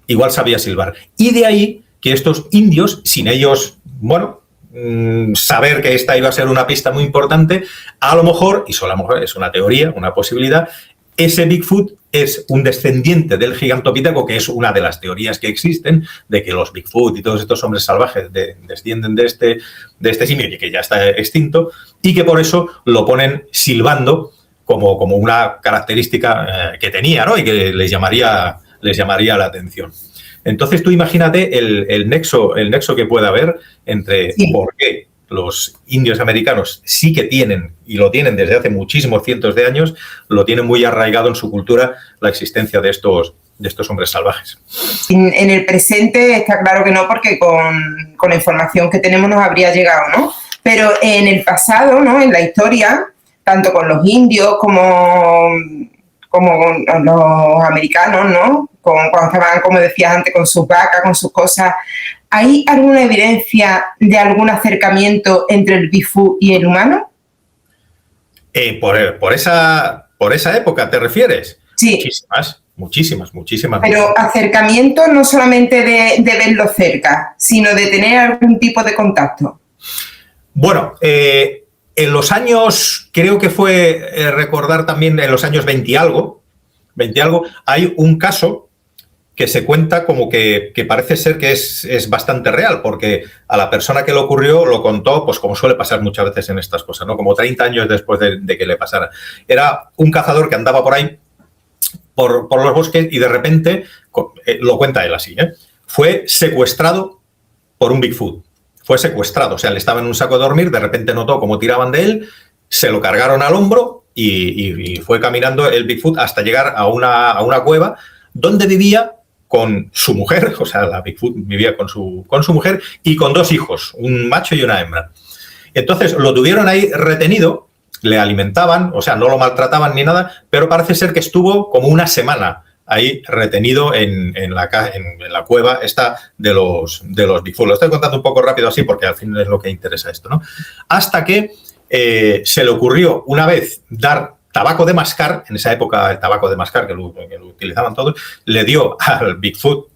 igual sabía silbar. Y de ahí que estos indios, sin ellos, saber que esta iba a ser una pista muy importante, a lo mejor, y solo a lo mejor es una teoría, una posibilidad, ese Bigfoot es un descendiente del Gigantopithecus, que es una de las teorías que existen, de que los Bigfoot y todos estos hombres salvajes descienden de este simio y que ya está extinto, y que por eso lo ponen silbando como una característica que tenía, ¿no? Y que les llamaría la atención. Entonces tú imagínate el nexo que puede haber entre por qué los indios americanos sí que tienen, y lo tienen desde hace muchísimos cientos de años, lo tienen muy arraigado en su cultura la existencia de estos hombres salvajes. En el presente está claro que no, porque con la información que tenemos nos habría llegado, ¿no? Pero en el pasado, ¿no? En la historia, tanto con los indios como con los americanos, ¿no? Cuando estaban, como decías antes, con sus vacas, con sus cosas, ¿hay alguna evidencia de algún acercamiento entre el Bigfoot y el humano? ¿Por esa época te refieres? Sí. Muchísimas. Pero acercamiento no solamente de verlo cerca, sino de tener algún tipo de contacto. Bueno, en los años, creo que fue recordar también en los años 20 y algo, hay un caso que se cuenta como que parece ser que es bastante real, porque a la persona que le ocurrió lo contó, pues como suele pasar muchas veces en estas cosas, ¿no? Como 30 años después de que le pasara. Era un cazador que andaba por ahí, por los bosques, y de repente, lo cuenta él así, fue secuestrado por un Bigfoot. Fue secuestrado, él estaba en un saco de dormir, de repente notó cómo tiraban de él, se lo cargaron al hombro y fue caminando el Bigfoot hasta llegar a una cueva donde vivía con su mujer, la Bigfoot vivía con su mujer y con 2 hijos, un macho y una hembra. Entonces lo tuvieron ahí retenido, le alimentaban, no lo maltrataban ni nada, pero parece ser que estuvo como una semana ahí retenido en la cueva esta de los Bigfoot. Lo estoy contando un poco rápido así porque al fin es lo que interesa esto, ¿no? Hasta que se le ocurrió una vez dar tabaco de mascar, en esa época el tabaco de mascar, que lo utilizaban todos, le dio al Bigfoot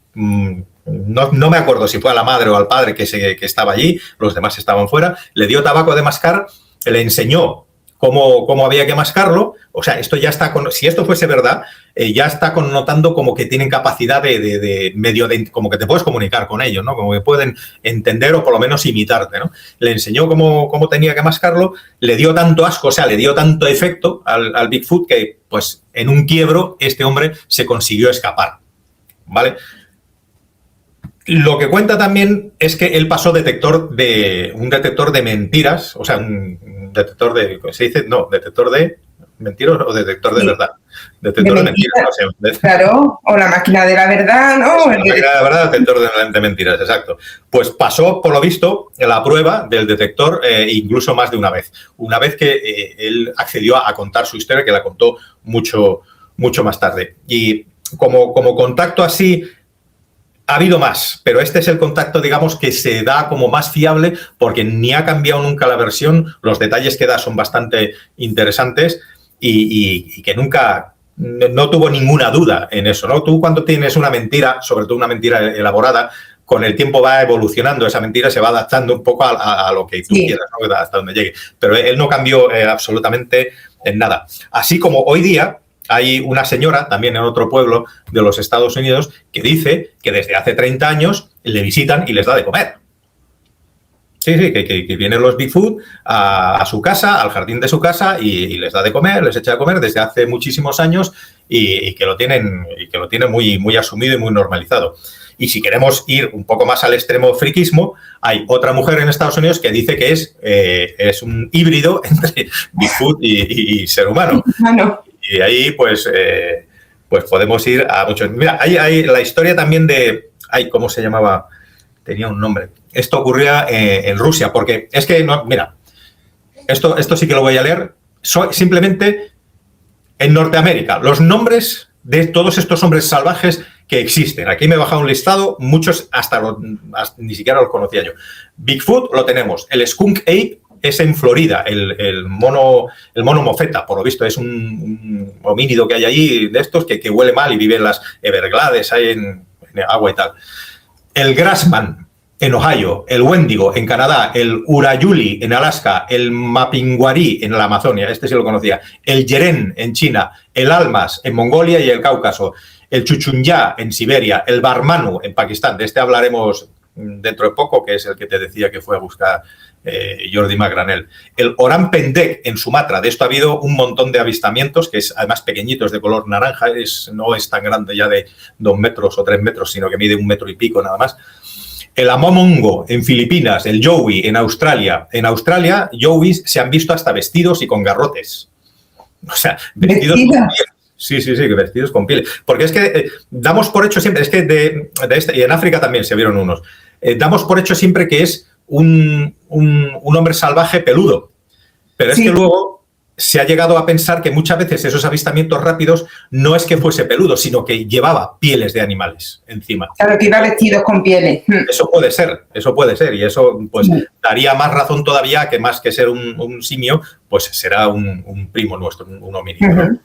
no me acuerdo si fue a la madre o al padre que estaba allí, los demás estaban fuera, le dio tabaco de mascar, le enseñó cómo había que mascarlo. O sea, esto ya está, si esto fuese verdad, ya está connotando como que tienen capacidad de como que te puedes comunicar con ellos, ¿no? Como que pueden entender o por lo menos imitarte, ¿no? Le enseñó cómo tenía que mascarlo, le dio tanto asco, o sea, le dio tanto efecto al Bigfoot que, pues, en un quiebro, este hombre se consiguió escapar, ¿vale? Lo que cuenta también es que él pasó un detector de mentiras, o sea, un detector de, ¿se dice? No, detector de mentiras o detector de verdad. Detector de mentiras, no sé. Claro, o la máquina de la verdad, ¿no? La máquina de la verdad, detector de mentiras, exacto. Pues pasó, por lo visto, la prueba del detector incluso más de una vez. Una vez que él accedió a contar su historia, que la contó mucho más tarde. Y como contacto así, ha habido más, pero este es el contacto, digamos, que se da como más fiable porque ni ha cambiado nunca la versión, los detalles que da son bastante interesantes y que nunca, no tuvo ninguna duda en eso, ¿no? Tú cuando tienes una mentira, sobre todo una mentira elaborada, con el tiempo va evolucionando, esa mentira se va adaptando un poco a lo que tú quieras, ¿no? Hasta donde llegue. Pero él no cambió absolutamente en nada. Así como hoy día hay una señora, también en otro pueblo de los Estados Unidos, que dice que desde hace 30 años le visitan y les da de comer. Sí, que vienen los Bigfoot a su casa, al jardín de su casa y les da de comer, les echa de comer desde hace muchísimos años y que lo tienen muy asumido y muy normalizado. Y si queremos ir un poco más al extremo friquismo, hay otra mujer en Estados Unidos que dice que es un híbrido entre Bigfoot y ser humano. Y ahí, pues podemos ir a muchos. Mira, hay la historia también de. ¿Cómo se llamaba? Tenía un nombre. Esto ocurría en Rusia, porque es que, no, mira, esto sí que lo voy a leer. Simplemente en Norteamérica, los nombres de todos estos hombres salvajes que existen. Aquí me he bajado un listado, muchos hasta ni siquiera los conocía yo. Bigfoot lo tenemos, el Skunk Ape es en Florida, el mono mofeta, por lo visto es un homínido que hay allí de estos que huele mal y vive en las Everglades, hay en agua y tal. El Grassman en Ohio, el Wendigo en Canadá, el Urayuli en Alaska, el Mapinguari en la Amazonia, este sí lo conocía, el Yeren en China, el Almas en Mongolia y el Cáucaso, el Chuchunya en Siberia, el Barmanu en Pakistán, de este hablaremos dentro de poco, que es el que te decía que fue a buscar Jordi Magranel. El Orang Pendek en Sumatra, de esto ha habido un montón de avistamientos, que es además pequeñitos de color naranja, no es tan grande ya de 2 metros o 3 metros, sino que mide 1 metro y pico nada más. El Amomongo en Filipinas, el Yowie en Australia. En Australia, Yowies se han visto hasta vestidos y con garrotes. O sea, vestidos con pieles. Sí, que vestidos con pieles. Porque es que damos por hecho siempre, es que y en África también se vieron unos, damos por hecho siempre que es un hombre salvaje peludo. Pero es que luego se ha llegado a pensar que muchas veces esos avistamientos rápidos no es que fuese peludo, sino que llevaba pieles de animales encima. Claro, que iba vestidos con pieles. Eso puede ser, y eso pues daría más razón todavía que más que ser un simio, pues será un primo nuestro, un homínido, ¿no?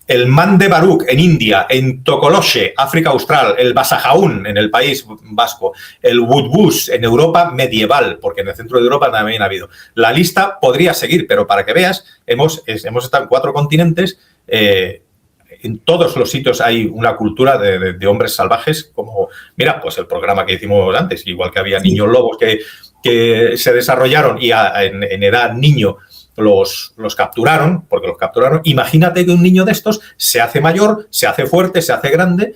El Mande Baruk en India, en Tokoloshe, África Austral, el Basajaún en el País Vasco, el Woodbush en Europa medieval, porque en el centro de Europa también ha habido. La lista podría seguir, pero para que veas, hemos estado en 4 continentes, en todos los sitios hay una cultura de hombres salvajes, como, mira, pues el programa que hicimos antes, igual que había niños lobos que se desarrollaron y en edad niño los capturaron, porque los capturaron. Imagínate que un niño de estos se hace mayor, se hace fuerte, se hace grande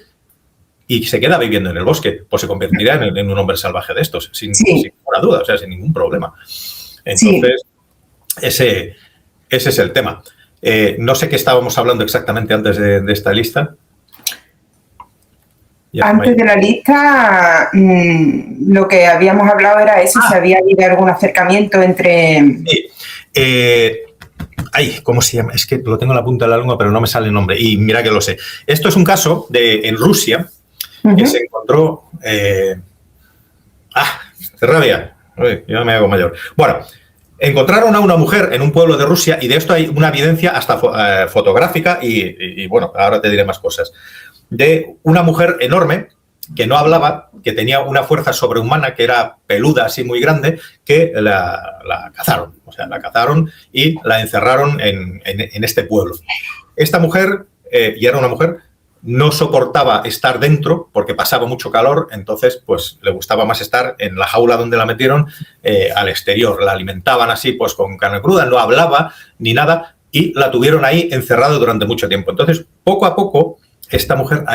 y se queda viviendo en el bosque, pues se convertirá en un hombre salvaje de estos, sin ninguna duda, o sea, sin ningún problema. Entonces, ese es el tema. No sé qué estábamos hablando exactamente antes de esta lista. Antes de la lista, lo que habíamos hablado era eso, si había habido algún acercamiento entre... ¿cómo se llama? Es que lo tengo en la punta de la lengua, pero no me sale el nombre. Y mira que lo sé. Esto es un caso en Rusia que se encontró... ¡qué rabia! Uy, yo me hago mayor. Bueno, encontraron a una mujer en un pueblo de Rusia y de esto hay una evidencia hasta fotográfica y bueno, ahora te diré más cosas. De una mujer enorme que no hablaba, que tenía una fuerza sobrehumana, que era peluda, así muy grande, que la cazaron. O sea, la cazaron y la encerraron en este pueblo. Esta mujer, y era una mujer, no soportaba estar dentro porque pasaba mucho calor, entonces pues le gustaba más estar en la jaula donde la metieron, al exterior. La alimentaban así pues con carne cruda, no hablaba ni nada y la tuvieron ahí encerrada durante mucho tiempo. Entonces, poco a poco, esta mujer,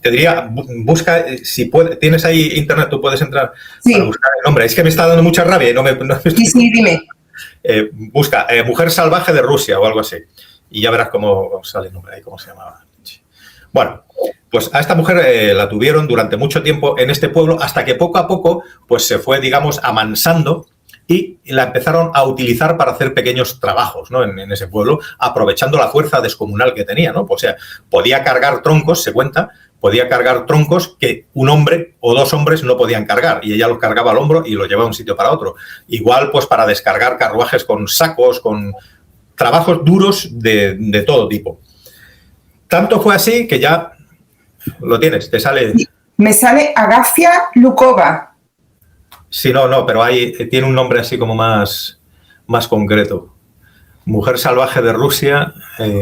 te diría, busca, si tienes ahí internet, tú puedes entrar para buscar el nombre. Es que me está dando mucha rabia y no me Sí, dime. Busca Mujer salvaje de Rusia o algo así. Y ya verás cómo sale el nombre ahí, cómo se llamaba. Bueno, pues a esta mujer la tuvieron durante mucho tiempo en este pueblo hasta que poco a poco pues se fue, digamos, amansando y la empezaron a utilizar para hacer pequeños trabajos, ¿no? en ese pueblo, aprovechando la fuerza descomunal que tenía, ¿no? O sea, podía cargar troncos, se cuenta, podía cargar troncos que un hombre o dos hombres no podían cargar y ella los cargaba al hombro y los llevaba de un sitio para otro. Igual, pues para descargar carruajes con sacos, con trabajos duros de todo tipo. Tanto fue así que ya lo tienes, te sale... Me sale Agafia Lukova. Sí, no, pero tiene un nombre así como más concreto. Mujer salvaje de Rusia.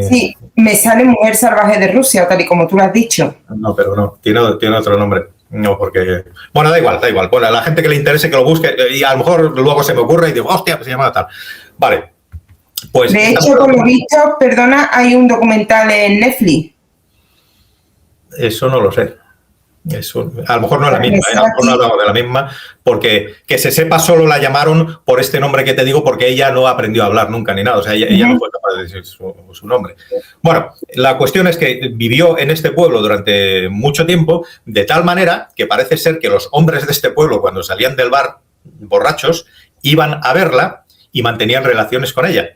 Sí, me sale Mujer salvaje de Rusia, tal y como tú lo has dicho. No, pero no, tiene otro nombre. No, porque... Bueno, da igual. Bueno, a la gente que le interese que lo busque y a lo mejor luego se me ocurre y digo, hostia, pues se llama tal. Vale. Pues, de hecho, por lo visto, perdona, hay un documental en Netflix. Eso no lo sé. Eso, a lo mejor no es la misma, a lo mejor no hablamos de la misma, porque que se sepa solo la llamaron por este nombre que te digo, porque ella no aprendió a hablar nunca ni nada, o sea, ella no fue capaz de decir su nombre. Bueno, la cuestión es que vivió en este pueblo durante mucho tiempo, de tal manera que parece ser que los hombres de este pueblo, cuando salían del bar borrachos, iban a verla y mantenían relaciones con ella,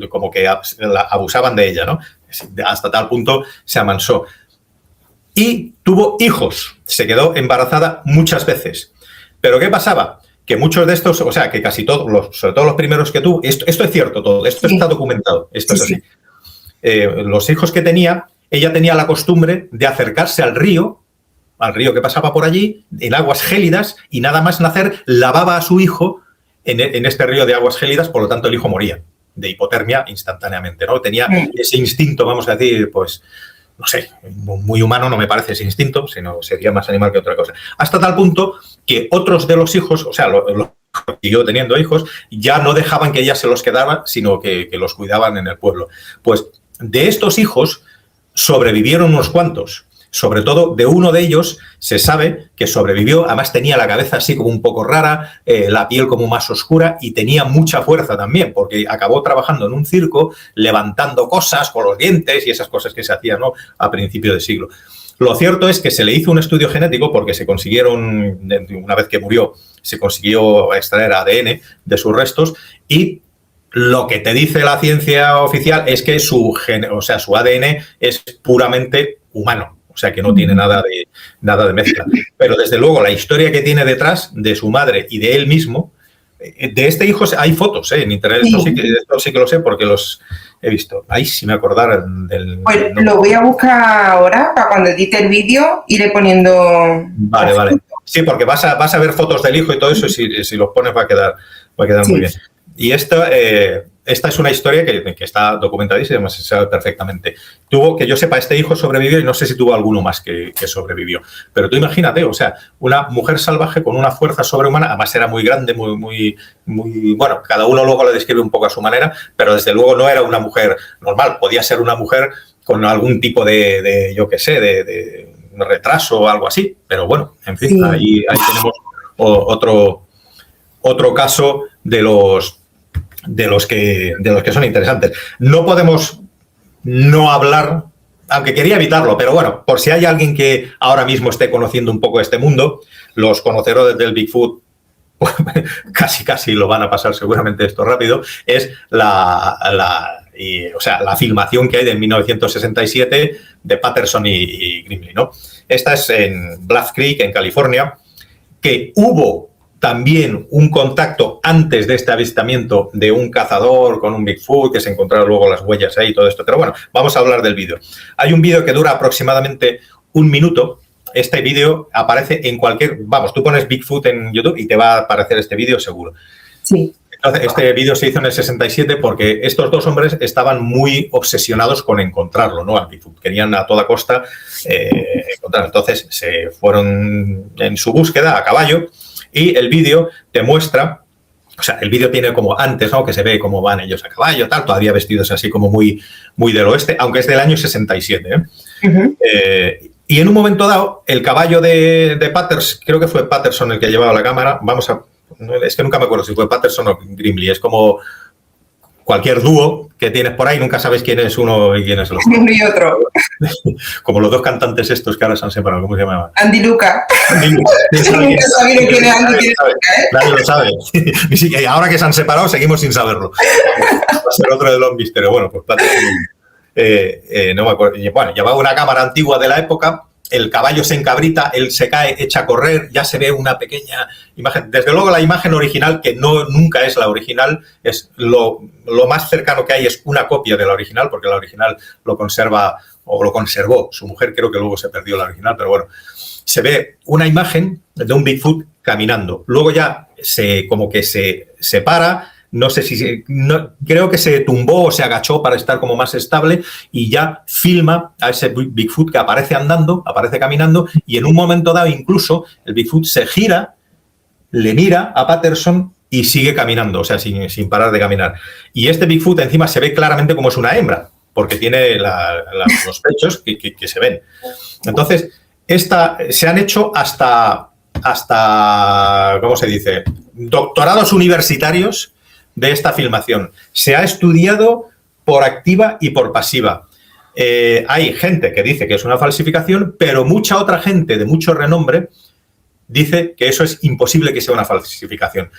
como que abusaban de ella, ¿no? Hasta tal punto se amansó. Y tuvo hijos, se quedó embarazada muchas veces. Pero ¿qué pasaba? Que muchos de estos, o sea, que casi todos, sobre todo los primeros que tuvo, esto es cierto todo, esto está documentado, esto es así. Los hijos que tenía, ella tenía la costumbre de acercarse al río que pasaba por allí, en aguas gélidas, y nada más nacer, lavaba a su hijo en este río de aguas gélidas, por lo tanto el hijo moría de hipotermia instantáneamente, ¿no? Tenía ese instinto, vamos a decir, pues... no sé, muy humano no me parece ese instinto, sino sería más animal que otra cosa. Hasta tal punto que otros de los hijos, o sea, siguió teniendo hijos, ya no dejaban que ella se los quedara, sino que los cuidaban en el pueblo. Pues de estos hijos sobrevivieron unos cuantos. Sobre todo de uno de ellos se sabe que sobrevivió, además tenía la cabeza así como un poco rara, la piel como más oscura y tenía mucha fuerza también, porque acabó trabajando en un circo, levantando cosas con los dientes y esas cosas que se hacían, ¿no?, a principio de siglo. Lo cierto es que se le hizo un estudio genético porque se consiguieron, una vez que murió, se consiguió extraer ADN de sus restos y lo que te dice la ciencia oficial es que su ADN es puramente humano. O sea, que no tiene nada de mezcla. Pero, desde luego, la historia que tiene detrás de su madre y de él mismo, de este hijo hay fotos en internet. Esto sí que lo sé porque los he visto. Ay, si me acordara del... Pues lo voy a buscar ahora para cuando edite el vídeo iré poniendo... Vale. Sí, porque vas a ver fotos del hijo y todo eso y si los pones va a quedar muy bien. Y esta es una historia que está documentadísima, se sabe perfectamente. Tuvo, que yo sepa, este hijo sobrevivió y no sé si tuvo alguno más que sobrevivió. Pero tú imagínate, o sea, una mujer salvaje con una fuerza sobrehumana, además era muy grande, muy bueno, cada uno luego la describe un poco a su manera, pero desde luego no era una mujer normal, podía ser una mujer con algún tipo de yo qué sé, de retraso o algo así. Pero bueno, en fin, ahí tenemos otro caso de los que son interesantes. No podemos no hablar, aunque quería evitarlo, pero bueno, por si hay alguien que ahora mismo esté conociendo un poco este mundo, los conocedores del Bigfoot casi lo van a pasar seguramente esto rápido, es la filmación que hay de 1967 de Patterson y Grimley, ¿no? Esta es en Bluff Creek, en California, que hubo también un contacto antes de este avistamiento de un cazador con un Bigfoot, que se encontraron luego las huellas ahí y todo esto. Pero bueno, vamos a hablar del vídeo. Hay un vídeo que dura aproximadamente 1 minuto este vídeo aparece en cualquier... Vamos, tú pones Bigfoot en YouTube y te va a aparecer este vídeo seguro. Sí. Entonces, este vídeo se hizo en el 67 porque estos dos hombres estaban muy obsesionados con encontrarlo, ¿no? Al Bigfoot. Querían a toda costa encontrarlo. Entonces, se fueron en su búsqueda a caballo y el vídeo te muestra... O sea, el vídeo tiene como antes, ¿no? Que se ve cómo van ellos a caballo, tal, todavía vestidos así como muy, muy del oeste, aunque es del año 67, ¿eh? Y en un momento dado, el caballo de Patterson, creo que fue Patterson el que llevaba la cámara, es que nunca me acuerdo si fue Patterson o Grimley, es como cualquier dúo que tienes por ahí, nunca sabes quién es uno y quién es el otro. Uno y otro. Como los dos cantantes estos que ahora se han separado, ¿cómo se llamaban? Andy Luca. Nunca sabido quién es Andy Luca, ¿eh? Nadie lo sabe. Y ahora que se han separado, seguimos sin saberlo. Va a ser otro de los misterios. Bueno, pues Patterson, no me acuerdo. Bueno, llevaba una cámara antigua de la época. El caballo se encabrita, él se cae, echa a correr, ya se ve una pequeña imagen. Desde luego la imagen original, que nunca es la original, es lo más cercano que hay es una copia de la original, porque la original lo conserva o lo conservó su mujer, creo que luego se perdió la original, pero bueno, se ve una imagen de un Bigfoot caminando. Luego ya como que se separa. No sé si... creo que se tumbó o se agachó para estar como más estable y ya filma a ese Bigfoot que aparece andando, aparece caminando y en un momento dado incluso el Bigfoot se gira, le mira a Patterson y sigue caminando, o sea, sin parar de caminar. Y este Bigfoot encima se ve claramente como es una hembra, porque tiene los pechos que se ven. Entonces, se han hecho hasta, ¿cómo se dice?, doctorados universitarios de esta filmación. Se ha estudiado por activa y por pasiva. Hay gente que dice que es una falsificación, pero mucha otra gente de mucho renombre dice que eso es imposible que sea una falsificación.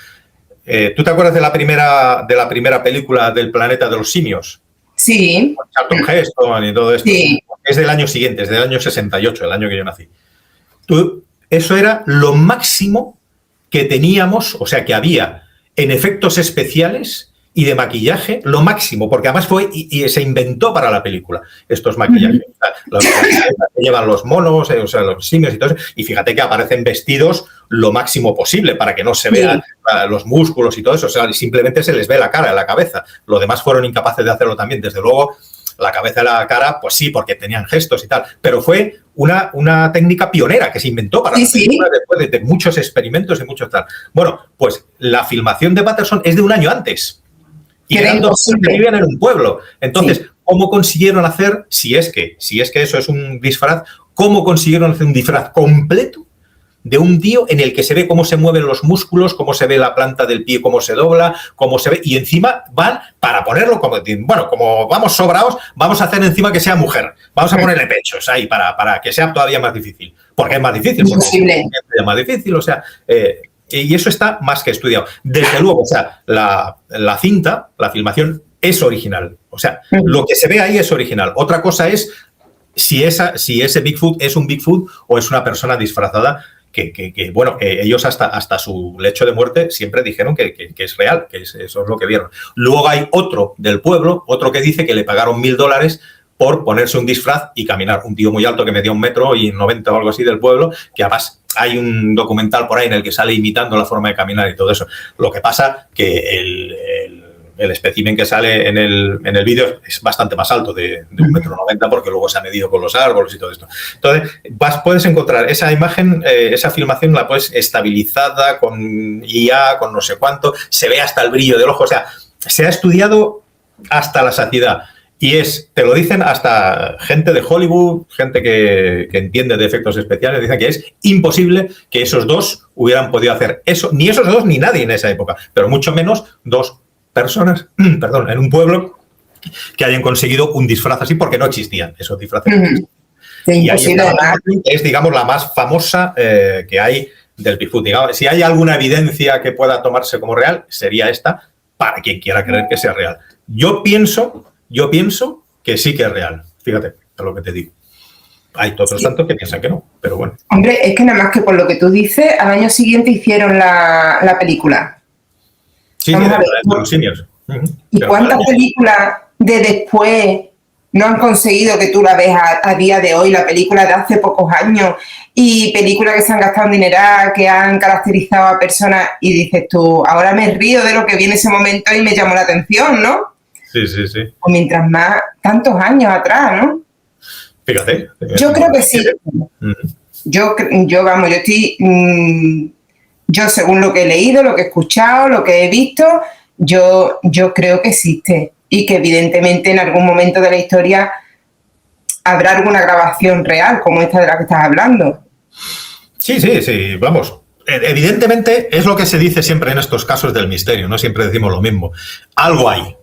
¿Tú te acuerdas de la primera película del Planeta de los Simios? Sí. Con Charlton Heston y todo esto. Sí. Es del año siguiente, es del año 68, el año que yo nací. Eso era lo máximo que teníamos, o sea, que había en efectos especiales y de maquillaje, lo máximo, porque además fue y se inventó para la película estos maquillajes. Los que llevan los monos, o sea, los simios y todo eso, y fíjate que aparecen vestidos lo máximo posible para que no se vean los músculos y todo eso, o sea, simplemente se les ve la cara, la cabeza. Los demás fueron incapaces de hacerlo también, desde luego. La cabeza y la cara, pues sí, porque tenían gestos y tal, pero fue una técnica pionera que se inventó para la película después de muchos experimentos y muchos tal. Bueno, pues la filmación de Patterson es de un año antes. Y eran dos que vivían en un pueblo. Entonces, ¿cómo consiguieron hacer, si es que eso es un disfraz, cómo consiguieron hacer un disfraz completo de un tío en el que se ve cómo se mueven los músculos, cómo se ve la planta del pie, cómo se dobla, cómo se ve, y encima van para ponerlo como, bueno, como vamos sobrados, vamos a hacer encima que sea mujer, vamos a ponerle pechos ahí para que sea todavía más difícil, porque es más difícil, es más difícil, o sea, y eso está más que estudiado. Desde luego, o sea, la cinta, la filmación es original, o sea, lo que se ve ahí es original. Otra cosa es si ese Bigfoot es un Bigfoot o es una persona disfrazada. Bueno, ellos hasta su lecho de muerte siempre dijeron que es real, que eso es lo que vieron. Luego hay otro del pueblo, otro que dice que le pagaron $1.000 por ponerse un disfraz y caminar. Un tío muy alto que medía 1,90 m o algo así del pueblo, que además hay un documental por ahí en el que sale imitando la forma de caminar y todo eso. Lo que pasa que el espécimen que sale en el vídeo es bastante más alto, de 1,90 m, porque luego se ha medido con los árboles y todo esto. Entonces, puedes encontrar esa imagen, esa filmación la puedes estabilizada con IA, con no sé cuánto, se ve hasta el brillo del ojo, o sea, se ha estudiado hasta la saciedad. Y te lo dicen hasta gente de Hollywood, gente que entiende de efectos especiales, dicen que es imposible que esos dos hubieran podido hacer eso, ni esos dos ni nadie en esa época, pero mucho menos dos personas, perdón, en un pueblo que hayan conseguido un disfraz así, porque no existían esos disfraces. Y ahí es, digamos, la más famosa que hay del Bigfoot. Digamos, si hay alguna evidencia que pueda tomarse como real, sería esta, para quien quiera creer que sea real. Yo pienso que sí que es real. Fíjate, es lo que te digo. Hay otros tantos que piensan que no, pero bueno. Hombre, es que nada más que por lo que tú dices, al año siguiente hicieron la película. Sí, de los simios. ¿Y cuántas películas de después no han conseguido que tú la veas a día de hoy, la película de hace pocos años, y películas que se han gastado en dineral, que han caracterizado a personas, y dices tú, ahora me río de lo que vi en ese momento y me llamó la atención, ¿no? Sí, sí, sí. O mientras más, tantos años atrás, ¿no? Fíjate. Yo creo que sí. Yo estoy, yo según lo que he leído, lo que he escuchado, lo que he visto, yo creo que existe y que evidentemente en algún momento de la historia habrá alguna grabación real como esta de la que estás hablando. Sí, sí, sí, vamos. Evidentemente es lo que se dice siempre en estos casos del misterio, no siempre decimos lo mismo. Algo hay.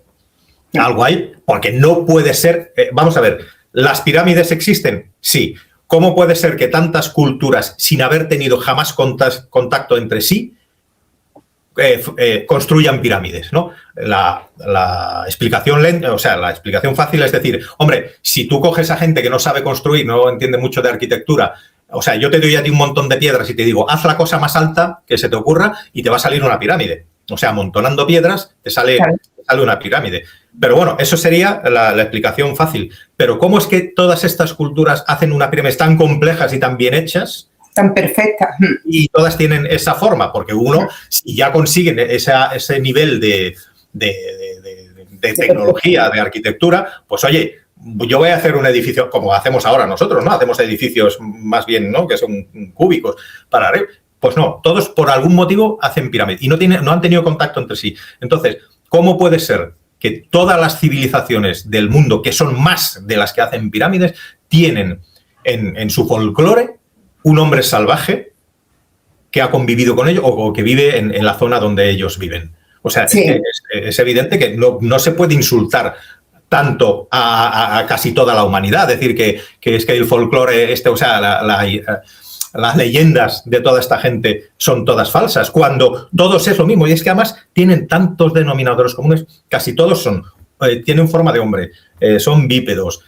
Algo hay, porque no puede ser... vamos a ver, ¿las pirámides existen? Sí. ¿Cómo puede ser que tantas culturas, sin haber tenido jamás contacto entre sí, construyan pirámides, ¿no? La explicación lenta, o sea, la explicación fácil es decir, hombre, si tú coges a gente que no sabe construir, no entiende mucho de arquitectura, o sea, yo te doy a ti un montón de piedras y te digo, haz la cosa más alta que se te ocurra y te va a salir una pirámide. O sea, amontonando piedras te sale una pirámide. Pero bueno, eso sería la explicación fácil. Pero ¿cómo es que todas estas culturas hacen una pirámide tan complejas y tan bien hechas? Tan perfecta. Y todas tienen esa forma, porque uno, si ya consiguen ese nivel de tecnología, de arquitectura, pues oye, yo voy a hacer un edificio como hacemos ahora nosotros, ¿no? Hacemos edificios más bien, ¿no? Que son cúbicos para... Pues no, todos por algún motivo hacen pirámides y no han tenido contacto entre sí. Entonces, ¿cómo puede ser que todas las civilizaciones del mundo, que son más de las que hacen pirámides, tienen en su folclore un hombre salvaje que ha convivido con ellos o que vive en la zona donde ellos viven? O sea, sí. es evidente que no se puede insultar tanto a casi toda la humanidad. Decir que es que el folclore, o sea, las leyendas de toda esta gente son todas falsas, cuando todos es lo mismo. Y es que además tienen tantos denominadores comunes, casi todos tienen forma de hombre, son bípedos,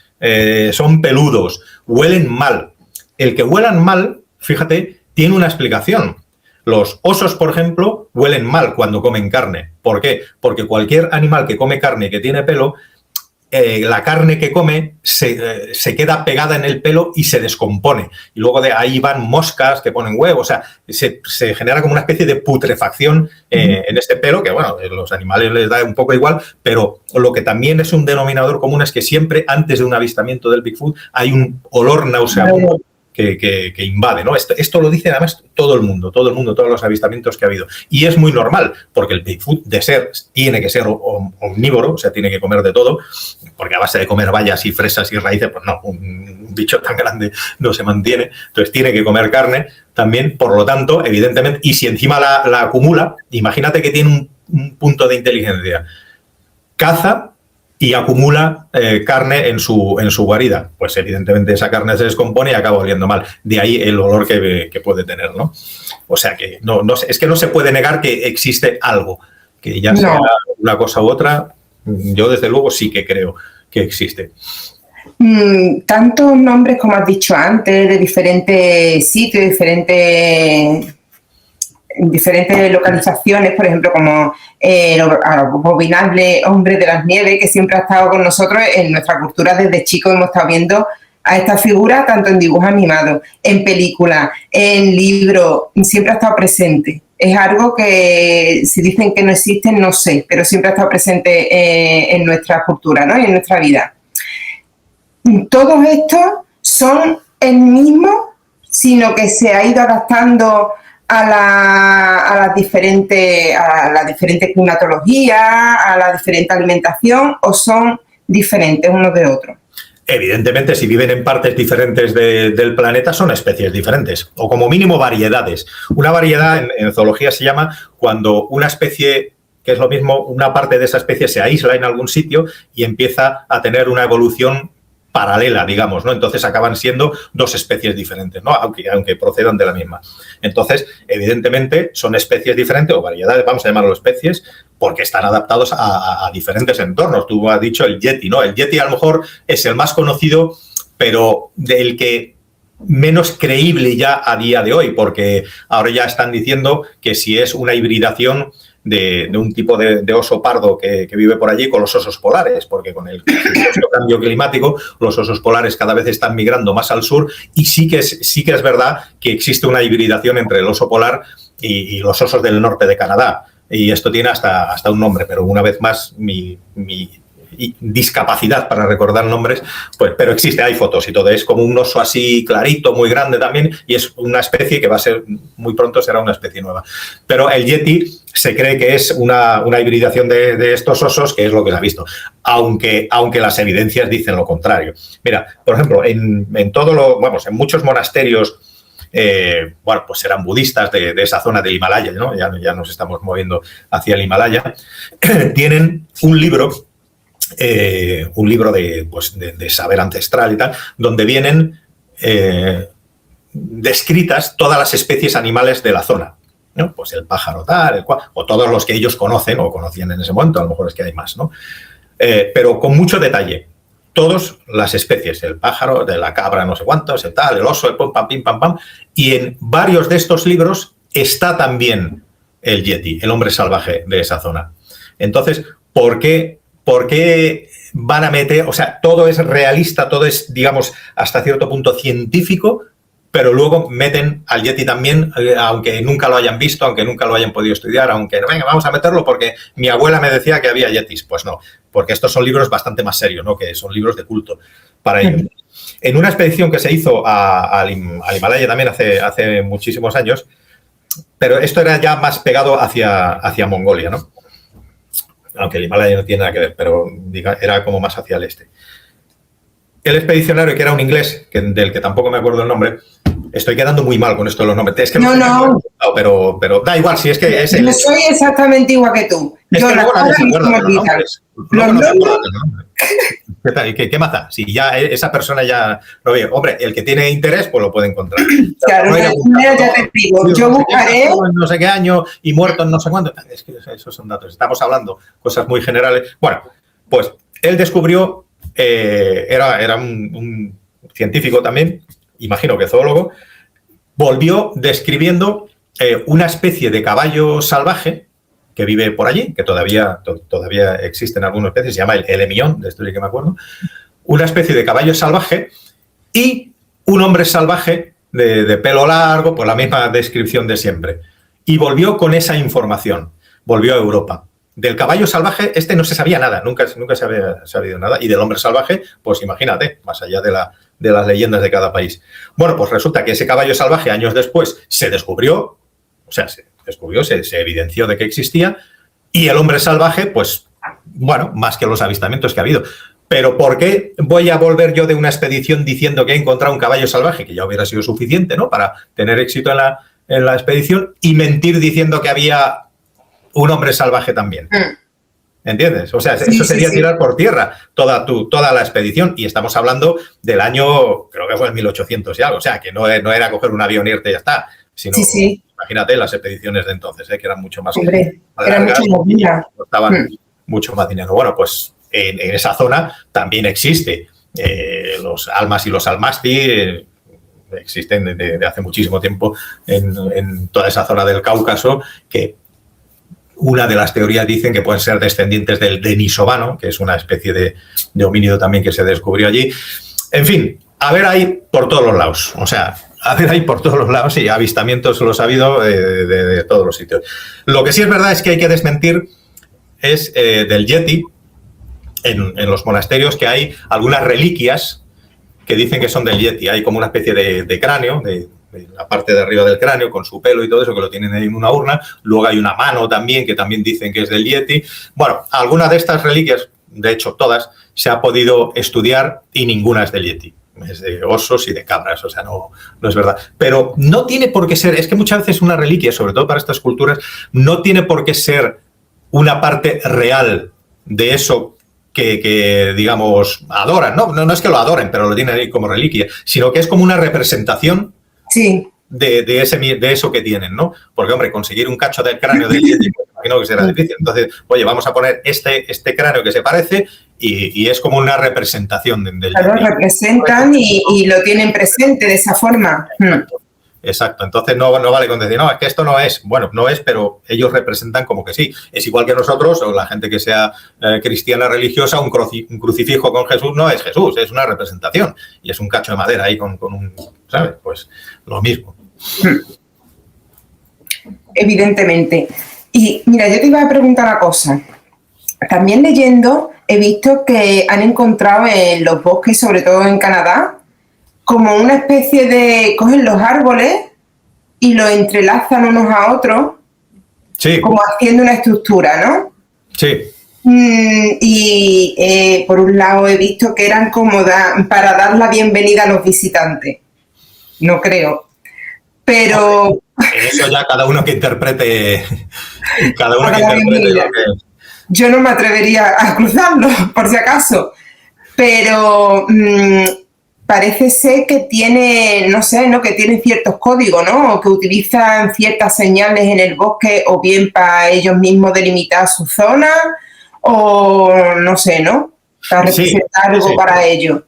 son peludos, huelen mal. El que huelan mal, fíjate, tiene una explicación. Los osos, por ejemplo, huelen mal cuando comen carne. ¿Por qué? Porque cualquier animal que come carne y que tiene pelo, la carne que come se queda pegada en el pelo y se descompone. Y luego de ahí van moscas que ponen huevos. O sea, se genera como una especie de putrefacción en este pelo, que bueno, a los animales les da un poco igual, pero lo que también es un denominador común es que siempre antes de un avistamiento del Bigfoot hay un olor nauseabundo que invade, ¿no? Esto lo dice además todo el mundo, todos los avistamientos que ha habido. Y es muy normal, porque el Bigfoot tiene que ser omnívoro, o sea, tiene que comer de todo, porque a base de comer bayas y fresas y raíces, pues no, un bicho tan grande no se mantiene. Entonces tiene que comer carne también, por lo tanto, evidentemente, y si encima la acumula, imagínate que tiene un punto de inteligencia. Caza y acumula carne en su guarida. Pues evidentemente esa carne se descompone y acaba oliendo mal. De ahí el olor que puede tener, ¿no? O sea que es que no se puede negar que existe algo, que ya sea una cosa u otra. Yo desde luego sí que creo que existe. Tantos nombres como has dicho antes, de diferentes sitios, diferentes localizaciones, por ejemplo, como el abominable hombre de las nieves, que siempre ha estado con nosotros en nuestra cultura desde chicos. Hemos estado viendo a esta figura tanto en dibujos animados, en películas, en libros, siempre ha estado presente. Es algo que si dicen que no existe, no sé, pero siempre ha estado presente en nuestra cultura, ¿no? Y en nuestra vida. Todos estos son el mismo, sino que se ha ido adaptando a la diferente climatología, a la diferente alimentación, o son diferentes unos de otros. Evidentemente, si viven en partes diferentes del planeta, son especies diferentes, o como mínimo variedades. Una variedad en zoología se llama cuando una especie, que es lo mismo, una parte de esa especie se aísla en algún sitio y empieza a tener una evolución paralela, digamos, ¿no? Entonces acaban siendo dos especies diferentes, ¿no? Aunque procedan de la misma. Entonces, evidentemente, son especies diferentes o variedades, vamos a llamarlo especies, porque están adaptados a diferentes entornos. Tú has dicho el yeti, ¿no? El yeti a lo mejor es el más conocido, pero del que menos creíble ya a día de hoy, porque ahora ya están diciendo que si es una hibridación de un tipo de oso pardo que vive por allí con los osos polares, porque con el cambio climático los osos polares cada vez están migrando más al sur y sí que es verdad que existe una hibridación entre el oso polar y los osos del norte de Canadá. Y esto tiene hasta un nombre, pero una vez más mi discapacidad para recordar nombres, pues, pero existe, hay fotos y todo, es como un oso así clarito, muy grande también, y es una especie que va a ser, muy pronto será una especie nueva. Pero el yeti se cree que es una hibridación de estos osos, que es lo que se ha visto, aunque las evidencias dicen lo contrario. Mira, por ejemplo, en muchos monasterios, bueno, pues eran budistas de esa zona del Himalaya, ¿no? Ya nos estamos moviendo hacia el Himalaya, tienen un libro de saber ancestral y tal, donde vienen descritas todas las especies animales de la zona, ¿no? Pues el pájaro tal, el cual, o todos los que ellos conocen o conocían en ese momento, a lo mejor es que hay más, ¿no? Pero con mucho detalle. Todas las especies, el pájaro, de la cabra, no sé cuántos, el tal, el oso, el pum, pam, pim, pam, pam. Y en varios de estos libros está también el yeti, el hombre salvaje de esa zona. Entonces, ¿por qué van a meter? O sea, todo es realista, todo es, digamos, hasta cierto punto científico, pero luego meten al yeti también, aunque nunca lo hayan visto, aunque nunca lo hayan podido estudiar, aunque, venga, vamos a meterlo porque mi abuela me decía que había yetis. Pues no, porque estos son libros bastante más serios, ¿no? Que son libros de culto para ellos. En una expedición que se hizo al Himalaya también hace muchísimos años, pero esto era ya más pegado hacia Mongolia, ¿no? Aunque el Himalaya no tiene nada que ver, pero era como más hacia el este. El expedicionario, que era un inglés, del que tampoco me acuerdo el nombre, estoy quedando muy mal con esto de los nombres. Es que no. Pero da igual, si es que es el... Yo soy exactamente igual que tú. Yo que la ¿Qué más da? Si ya esa persona ya lo ve. Hombre, el que tiene interés, pues lo puede encontrar. Claro, ya te digo, yo buscaré... No sé qué año y muerto en no sé cuándo. Es que esos son datos. Estamos hablando cosas muy generales. Bueno, pues él descubrió, era un científico también, imagino que zoólogo, volvió describiendo una especie de caballo salvaje que vive por allí, que todavía existen algunas especies, se llama el emillón, de esto sí que me acuerdo, una especie de caballo salvaje y un hombre salvaje de pelo largo, por la misma descripción de siempre. Y volvió con esa información, volvió a Europa. Del caballo salvaje, no se sabía nada, nunca se había sabido nada, y del hombre salvaje, pues imagínate, más allá de las leyendas de cada país. Bueno, pues resulta que ese caballo salvaje, años después, se descubrió, se evidenció de que existía, y el hombre salvaje, pues, bueno, más que los avistamientos que ha habido. Pero ¿por qué voy a volver yo de una expedición diciendo que he encontrado un caballo salvaje, que ya hubiera sido suficiente, ¿no?, para tener éxito en la expedición, y mentir diciendo que había un hombre salvaje también? ¿Entiendes? O sea, eso sería tirar por tierra toda la expedición. Y estamos hablando del año, creo que fue en 1800 y algo. O sea, que no era coger un avión y irte y ya está. Sino, imagínate las expediciones de entonces, que eran mucho más... Eran mucho más costaban mucho más dinero. Bueno, pues en esa zona también existe los almas y los almasti. Existen desde hace muchísimo tiempo en toda esa zona del Cáucaso, que una de las teorías dicen que pueden ser descendientes del denisovano, que es una especie de homínido también que se descubrió allí. En fin, a ver ahí por todos los lados. O sea, a ver ahí por todos los lados, y avistamientos los ha habido de todos los sitios. Lo que sí es verdad es que hay que desmentir es del yeti, en los monasterios, que hay algunas reliquias que dicen que son del yeti. Hay como una especie de cráneo, de la parte de arriba del cráneo, con su pelo y todo eso, que lo tienen ahí en una urna. Luego hay una mano también, que también dicen que es del yeti. Bueno, alguna de estas reliquias, de hecho todas, se ha podido estudiar y ninguna es del yeti. Es de osos y de cabras, o sea, no es verdad. Pero no tiene por qué ser, es que muchas veces una reliquia, sobre todo para estas culturas, no tiene por qué ser una parte real de eso que digamos, adoran. No es que lo adoren, pero lo tienen ahí como reliquia, sino que es como una representación de eso que tienen, ¿no? Porque, hombre, conseguir un cacho del cráneo del yeti, pues, imagino que será difícil. Entonces, oye, vamos a poner este cráneo que se parece y es como una representación del yeti. Claro, representan y lo tienen presente de esa forma. Exacto. Entonces no vale con decir, no, es que esto no es. Bueno, no es, pero ellos representan como que sí. Es igual que nosotros, o la gente que sea cristiana religiosa, un crucifijo con Jesús no es Jesús, es una representación. Y es un cacho de madera ahí con un, ¿sabes? Pues lo mismo. Evidentemente. Y mira, yo te iba a preguntar una cosa. También leyendo, he visto que han encontrado en los bosques, sobre todo en Canadá, como una especie de... cogen los árboles y los entrelazan unos a otros, Sí. como haciendo una estructura, ¿no? Sí. Y por un lado he visto que eran como para dar la bienvenida a los visitantes. No creo. Pero... Eso ya cada uno que interprete... Cada uno que interprete lo que... Yo no me atrevería a cruzarlo, por si acaso. Pero... parece ser que tiene, no sé, ¿no? Que tienen ciertos códigos, ¿no? O que utilizan ciertas señales en el bosque, o bien para ellos mismos delimitar su zona, o no sé, ¿no? Para representar algo para ellos.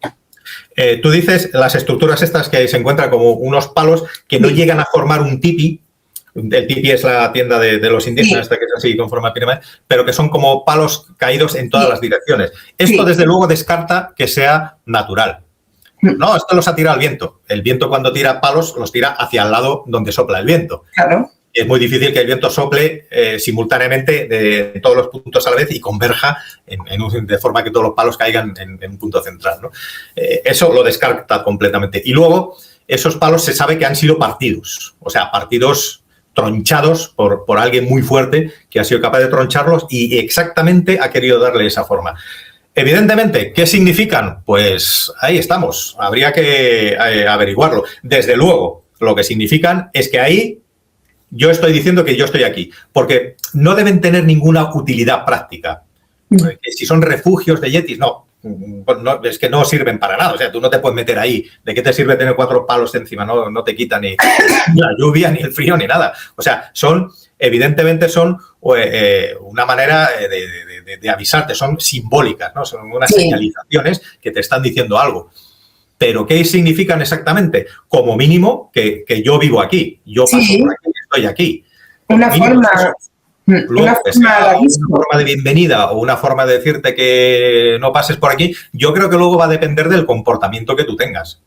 Tú dices las estructuras estas que se encuentran como unos palos que no llegan a formar un tipi. El tipi es la tienda de los indígenas, esta que es así con forma piramidal, pero que son como palos caídos en todas las direcciones. Esto, desde luego, descarta que sea natural. No, esto los ha tirado el viento. El viento, cuando tira palos, los tira hacia el lado donde sopla el viento. Claro. Es muy difícil que el viento sople simultáneamente de todos los puntos a la vez y converja de forma que todos los palos caigan en un punto central, ¿no? Eso lo descarta completamente. Y luego, esos palos se sabe que han sido partidos, o sea, partidos tronchados por alguien muy fuerte que ha sido capaz de troncharlos y exactamente ha querido darle esa forma. Evidentemente, ¿qué significan? Pues ahí estamos, habría que averiguarlo. Desde luego, lo que significan es que ahí yo estoy diciendo que yo estoy aquí, porque no deben tener ninguna utilidad práctica. Que si son refugios de yetis, no, es que no sirven para nada. O sea, tú no te puedes meter ahí. ¿De qué te sirve tener 4 palos encima? No te quita ni la lluvia, ni el frío, ni nada. O sea, evidentemente son una manera de avisarte, son simbólicas, ¿no? Son unas señalizaciones que te están diciendo algo. ¿Pero qué significan exactamente? Como mínimo que yo vivo aquí, yo paso por aquí, estoy aquí. Una forma... Luego, una forma de bienvenida o una forma de decirte que no pases por aquí, yo creo que luego va a depender del comportamiento que tú tengas.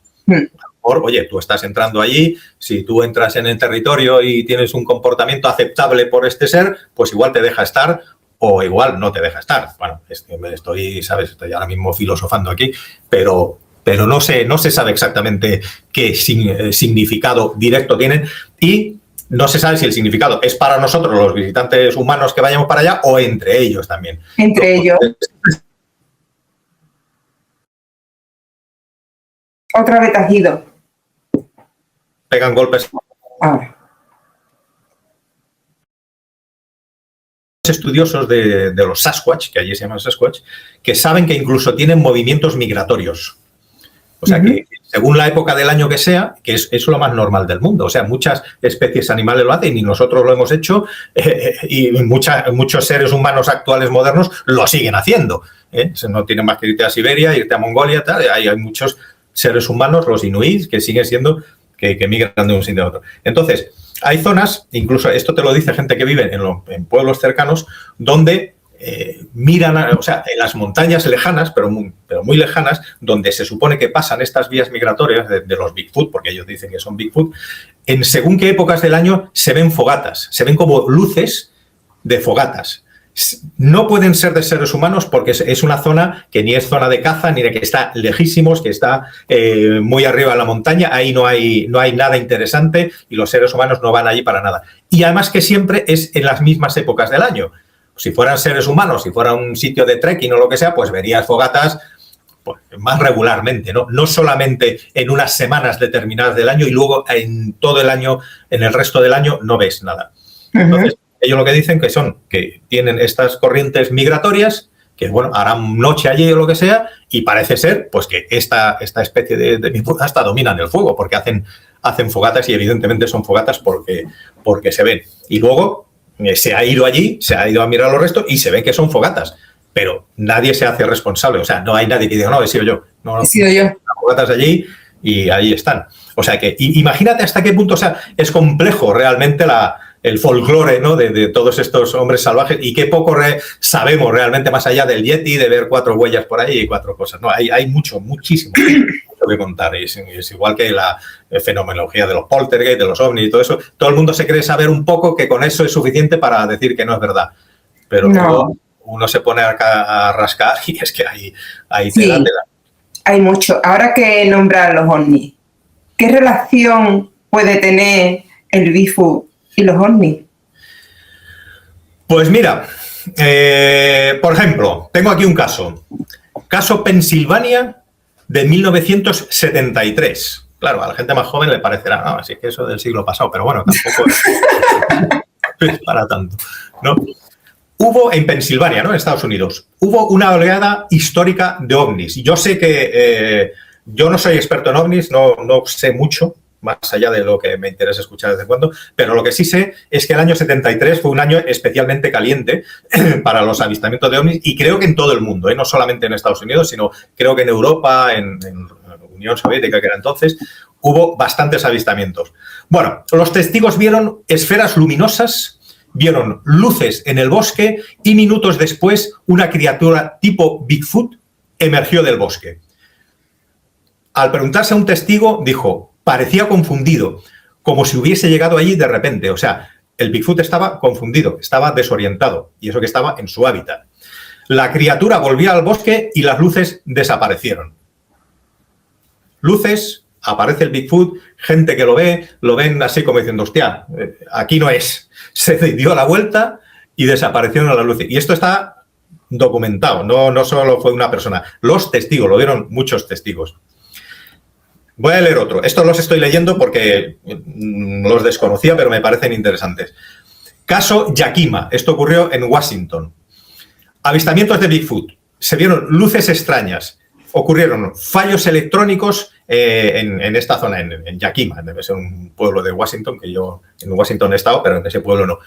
Oye, tú estás entrando allí, si tú entras en el territorio y tienes un comportamiento aceptable por este ser, pues igual te deja estar o igual no te deja estar. Bueno, estoy ahora mismo filosofando aquí, pero no se sabe exactamente qué significado directo tienen y no se sabe si el significado es para nosotros, los visitantes humanos que vayamos para allá, o entre ellos también. Entre ellos. Otra vez tajido. Pegan golpes. Estudiosos de los Sasquatch, que allí se llaman Sasquatch, que saben que incluso tienen movimientos migratorios. O sea que, según la época del año que sea, que es lo más normal del mundo. O sea, muchas especies animales lo hacen y nosotros lo hemos hecho y muchos seres humanos actuales modernos lo siguen haciendo. No tienen más que irte a Siberia, irte a Mongolia, tal. Hay muchos seres humanos, los inuís, que siguen siendo, que migran de un sitio a otro. Entonces, hay zonas, incluso esto te lo dice gente que vive en pueblos cercanos, donde miran, o sea, en las montañas lejanas, pero muy lejanas, donde se supone que pasan estas vías migratorias de los Bigfoot, porque ellos dicen que son Bigfoot, en según qué épocas del año se ven fogatas, se ven como luces de fogatas. No pueden ser de seres humanos porque es una zona que ni es zona de caza, ni de que está lejísimos, que está muy arriba de la montaña, ahí no hay nada interesante y los seres humanos no van allí para nada. Y además que siempre es en las mismas épocas del año. Si fueran seres humanos, si fuera un sitio de trekking o lo que sea, pues verías fogatas pues, más regularmente, ¿no? No solamente en unas semanas determinadas del año y luego en todo el año, en el resto del año, no ves nada. Entonces, ellos lo que dicen que tienen estas corrientes migratorias, que bueno, harán noche allí o lo que sea, y parece ser pues que esta especie de Bigfoot hasta dominan el fuego, porque hacen fogatas y evidentemente son fogatas porque se ven. Y luego se ha ido allí, se ha ido a mirar los restos y se ve que son fogatas, pero nadie se hace responsable. O sea, no hay nadie que diga, no, he sido yo. No, he sido yo. Las fogatas allí y ahí están. O sea que imagínate hasta qué punto, o sea, es complejo realmente el folclore, ¿no? de todos estos hombres salvajes y qué poco sabemos realmente más allá del Yeti, de ver 4 huellas por ahí y 4 cosas. No, hay muchísimo que contar. Es igual que la fenomenología de los poltergeist, de los ovnis y todo eso. Todo el mundo se cree saber un poco que con eso es suficiente para decir que no es verdad. Pero no. Uno se pone a rascar y es que hay tela. Hay mucho. Ahora que nombrar los ovnis, ¿qué relación puede tener el Bigfoot y los ovnis? Pues mira, por ejemplo, tengo aquí un caso. Caso Pensilvania de 1973. Claro, a la gente más joven le parecerá, no, así que eso del siglo pasado, pero bueno, tampoco es para tanto, ¿no? Hubo en Pensilvania, ¿no? En Estados Unidos, hubo una oleada histórica de ovnis. Yo sé que yo no soy experto en ovnis, no sé mucho, más allá de lo que me interesa escuchar de vez en cuando, pero lo que sí sé es que el año 73 fue un año especialmente caliente para los avistamientos de ovnis y creo que en todo el mundo, no solamente en Estados Unidos, sino creo que en Europa, en la Unión Soviética, que era entonces, hubo bastantes avistamientos. Bueno, los testigos vieron esferas luminosas, vieron luces en el bosque y minutos después una criatura tipo Bigfoot emergió del bosque. Al preguntarse a un testigo, dijo, parecía confundido, como si hubiese llegado allí de repente. O sea, el Bigfoot estaba confundido, estaba desorientado, y eso que estaba en su hábitat. La criatura volvió al bosque y las luces desaparecieron. Luces, aparece el Bigfoot, gente que lo ven así como diciendo, hostia, aquí no es. Se dio la vuelta y desaparecieron las luces. Y esto está documentado, no solo fue una persona. Los testigos, lo vieron muchos testigos. Voy a leer otro. Estos los estoy leyendo porque los desconocía, pero me parecen interesantes. Caso Yakima. Esto ocurrió en Washington. Avistamientos de Bigfoot. Se vieron luces extrañas. Ocurrieron fallos electrónicos en esta zona, en Yakima. Debe ser un pueblo de Washington, que yo en Washington he estado, pero en ese pueblo no.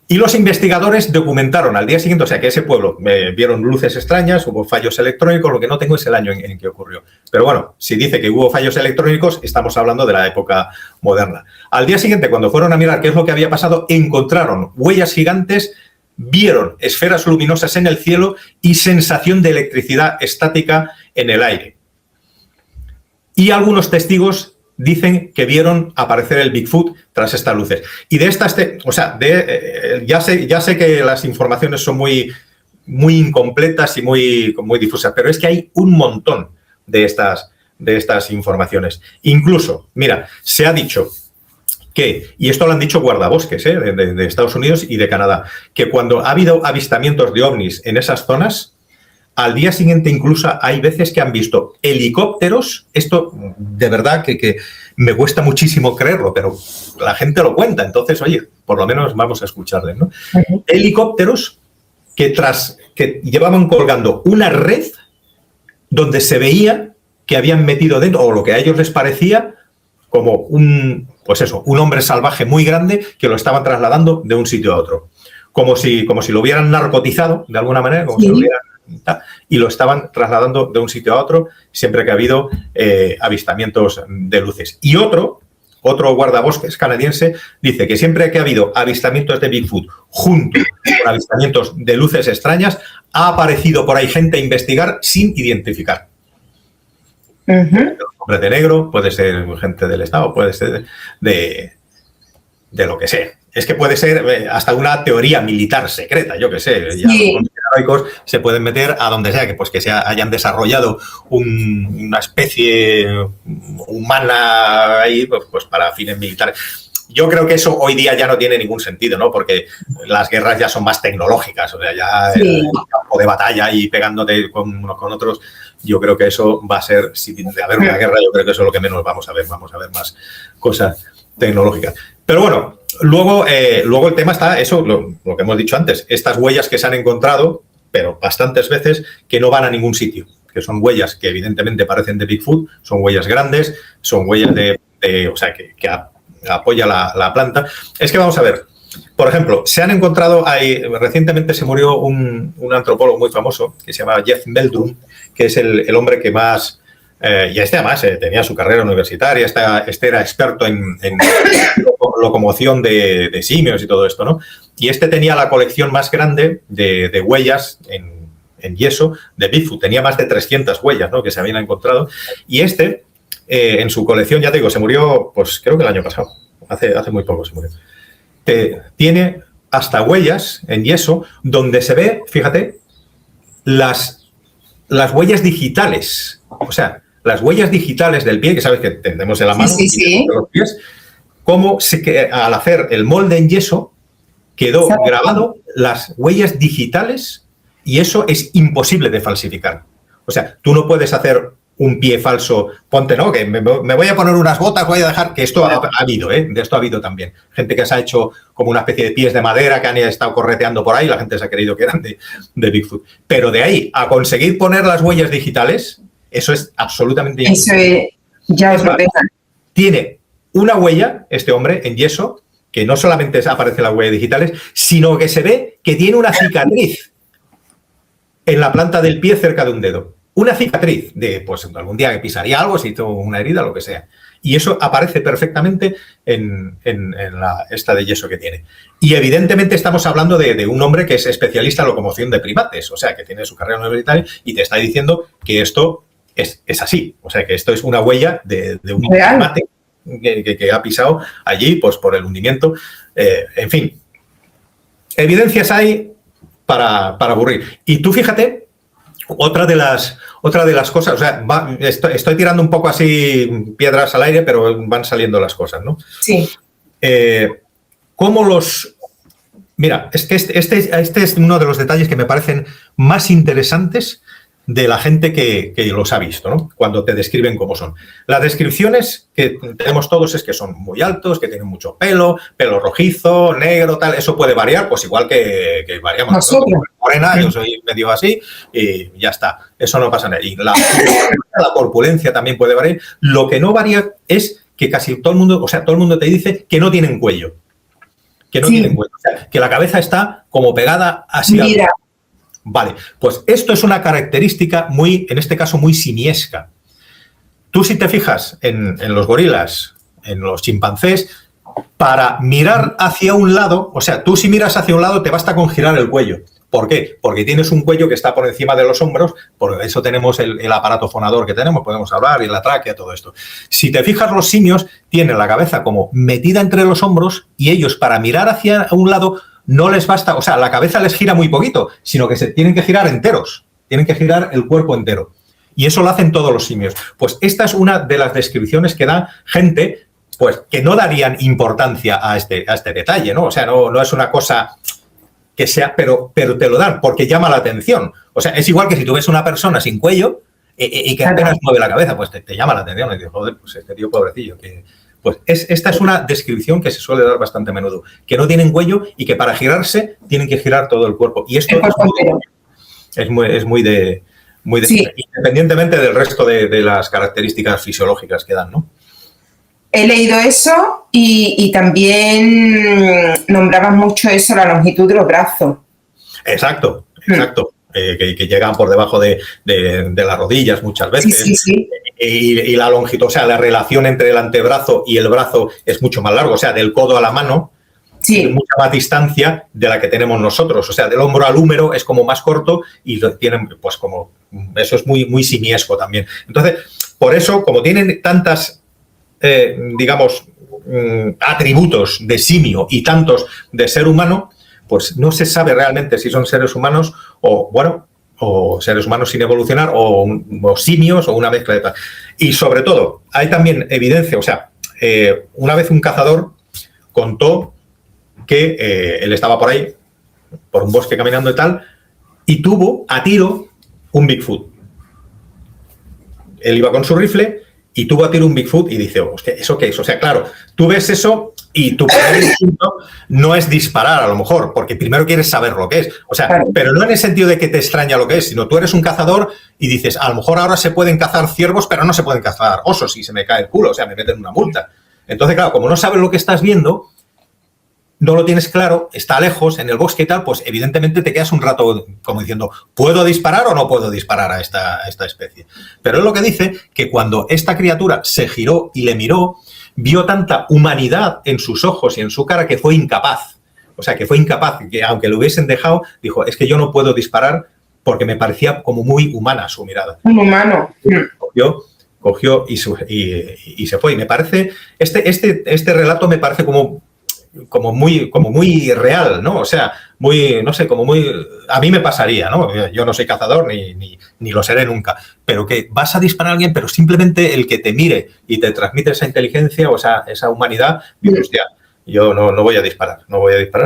Y los investigadores documentaron al día siguiente, o sea que ese pueblo vieron luces extrañas, hubo fallos electrónicos, lo que no tengo es el año en que ocurrió. Pero bueno, si dice que hubo fallos electrónicos, estamos hablando de la época moderna. Al día siguiente, cuando fueron a mirar qué es lo que había pasado, encontraron huellas gigantes, vieron esferas luminosas en el cielo y sensación de electricidad estática en el aire. Y algunos testigos dicen que vieron aparecer el Bigfoot tras estas luces. Y de estas, ya sé que las informaciones son muy incompletas y muy difusas, pero es que hay un montón de estas informaciones. Incluso, mira, se ha dicho que, y esto lo han dicho guardabosques de Estados Unidos y de Canadá, que cuando ha habido avistamientos de ovnis en esas zonas, al día siguiente incluso hay veces que han visto helicópteros, esto de verdad que me cuesta muchísimo creerlo, pero la gente lo cuenta, entonces, oye, por lo menos vamos a escucharles, ¿no? Uh-huh. Helicópteros que llevaban colgando una red donde se veía que habían metido dentro, o lo que a ellos les parecía, como un hombre salvaje muy grande que lo estaban trasladando de un sitio a otro. Como si lo hubieran narcotizado, de alguna manera, como si lo hubieran... y lo estaban trasladando de un sitio a otro siempre que ha habido avistamientos de luces. Y otro guardabosques canadiense dice que siempre que ha habido avistamientos de Bigfoot junto con avistamientos de luces extrañas, ha aparecido por ahí gente a investigar sin identificar. Uh-huh. Hombre de negro, puede ser gente del Estado, puede ser de lo que sea. Es que puede ser hasta una teoría militar secreta, yo qué sé. Ya sí. Los conspiranoicos se pueden meter a donde sea, que se hayan desarrollado una especie humana ahí, pues para fines militares. Yo creo que eso hoy día ya no tiene ningún sentido, ¿no? Porque las guerras ya son más tecnológicas, o sea, ya sí. El campo de batalla y pegándote con unos con otros, yo creo que eso va a ser, si de haber una guerra, yo creo que eso es lo que menos vamos a ver más cosas tecnológicas. Pero bueno, luego el tema está, eso, lo que hemos dicho antes, estas huellas que se han encontrado, pero bastantes veces, que no van a ningún sitio, que son huellas que evidentemente parecen de Bigfoot, son huellas grandes, son huellas que apoya la planta. Es que vamos a ver, por ejemplo, se han encontrado, recientemente se murió un antropólogo muy famoso, que se llama Jeff Meldrum, que es el hombre que más Y además tenía su carrera universitaria, este era experto en locomoción de simios y todo esto, ¿no? Y tenía la colección más grande de huellas en yeso de Bigfoot. Tenía más de 300 huellas, ¿no?, que se habían encontrado. Y en su colección, ya te digo, se murió, pues creo que el año pasado. Hace muy poco se murió. Tiene hasta huellas en yeso donde se ve, fíjate, las huellas digitales. O sea, las huellas digitales del pie, que sabes que tenemos en la mano, sí. Y los pies, cómo al hacer el molde en yeso quedó grabado las huellas digitales, y eso es imposible de falsificar. O sea, tú no puedes hacer un pie falso, ponte, ¿no?, que me voy a poner unas botas, voy a dejar, que esto ha habido, de esto ha habido también. Gente que se ha hecho como una especie de pies de madera que han estado correteando por ahí, la gente se ha creído que eran de Bigfoot. Pero de ahí a conseguir poner las huellas digitales, eso es absolutamente imposible. Ya es más, tiene una huella, este hombre, en yeso, que no solamente aparecen las huellas digitales, sino que se ve que tiene una cicatriz en la planta del pie cerca de un dedo. Una cicatriz de, pues, algún día que pisaría algo, si hizo una herida, lo que sea. Y eso aparece perfectamente en esta de yeso que tiene. Y evidentemente estamos hablando de un hombre que es especialista en locomoción de primates, o sea, que tiene su carrera universitaria y te está diciendo que esto es así. O sea, que esto es una huella de un primate que ha pisado allí, pues por el hundimiento. En fin, evidencias hay para aburrir. Y tú fíjate, otra de las cosas, o sea, estoy tirando un poco así piedras al aire, pero van saliendo las cosas, ¿no? Sí. Mira, es que este es uno de los detalles que me parecen más interesantes de la gente que los ha visto, ¿no?, cuando te describen cómo son. Las descripciones que tenemos todos es que son muy altos, que tienen mucho pelo rojizo, negro, tal. Eso puede variar, pues igual que variamos nosotros. Morena, yo soy medio así y ya está. Eso no pasa nada. Y la corpulencia también puede variar. Lo que no varía es que casi todo el mundo te dice que no tienen cuello. Que no tienen cuello. O sea, que la cabeza está como pegada así. Mira. Vale, pues esto es una característica en este caso, muy simiesca. Tú, si te fijas en los gorilas, en los chimpancés, para mirar hacia un lado, o sea, tú si miras hacia un lado te basta con girar el cuello. ¿Por qué? Porque tienes un cuello que está por encima de los hombros, por eso tenemos el aparato fonador que tenemos, podemos hablar, y la tráquea, todo esto. Si te fijas, los simios tienen la cabeza como metida entre los hombros y ellos, para mirar hacia un lado, no les basta, o sea, la cabeza les gira muy poquito, sino que se tienen que girar enteros, tienen que girar el cuerpo entero. Y eso lo hacen todos los simios. Pues esta es una de las descripciones que da gente, pues, que no darían importancia a este detalle, ¿no? O sea, no es una cosa que sea, pero te lo dan porque llama la atención. O sea, es igual que si tú ves una persona sin cuello y que apenas mueve la cabeza, pues te llama la atención. Y dices, joder, pues este tío pobrecillo, que... Pues esta es una descripción que se suele dar bastante a menudo, que no tienen cuello y que para girarse tienen que girar todo el cuerpo. Y esto es muy de sí, independientemente del resto de las características fisiológicas que dan, ¿no? He leído eso y también nombraban mucho eso, la longitud de los brazos. Exacto. Que llegan por debajo de las rodillas muchas veces. Sí. Y la longitud, o sea, la relación entre el antebrazo y el brazo es mucho más largo, o sea, del codo a la mano, tiene mucha más distancia de la que tenemos nosotros, o sea, del hombro al húmero es como más corto y lo tienen, pues como, eso es muy, muy simiesco también. Entonces, por eso, como tienen tantas, digamos, atributos de simio y tantos de ser humano, pues no se sabe realmente si son seres humanos o seres humanos sin evolucionar, o simios, o una mezcla de tal. Y sobre todo, hay también evidencia, o sea, una vez un cazador contó que él estaba por ahí, por un bosque caminando y tal, y tuvo a tiro un Bigfoot. Él iba con su rifle y tuvo a tiro un Bigfoot y dice, hostia, ¿eso qué es? O sea, claro, tú ves eso y tu primer instinto no es disparar, a lo mejor, porque primero quieres saber lo que es. O sea, pero no en el sentido de que te extraña lo que es, sino tú eres un cazador y dices, a lo mejor ahora se pueden cazar ciervos, pero no se pueden cazar osos y se me cae el culo, o sea, me meten una multa. Entonces, claro, como no sabes lo que estás viendo, no lo tienes claro, está lejos, en el bosque y tal, pues evidentemente te quedas un rato como diciendo, ¿puedo disparar o no puedo disparar a esta especie? Pero es lo que dice que cuando esta criatura se giró y le miró, vio tanta humanidad en sus ojos y en su cara que fue incapaz. O sea, que fue incapaz, que aunque lo hubiesen dejado, dijo, es que yo no puedo disparar porque me parecía como muy humana su mirada. Un humano. Cogió y se fue. Y me parece, este relato me parece como muy real, ¿no? O sea, muy, no sé, como muy... A mí me pasaría, ¿no? Yo no soy cazador ni lo seré nunca, pero que vas a disparar a alguien, pero simplemente el que te mire y te transmite esa inteligencia o esa humanidad, digo, hostia, yo no voy a disparar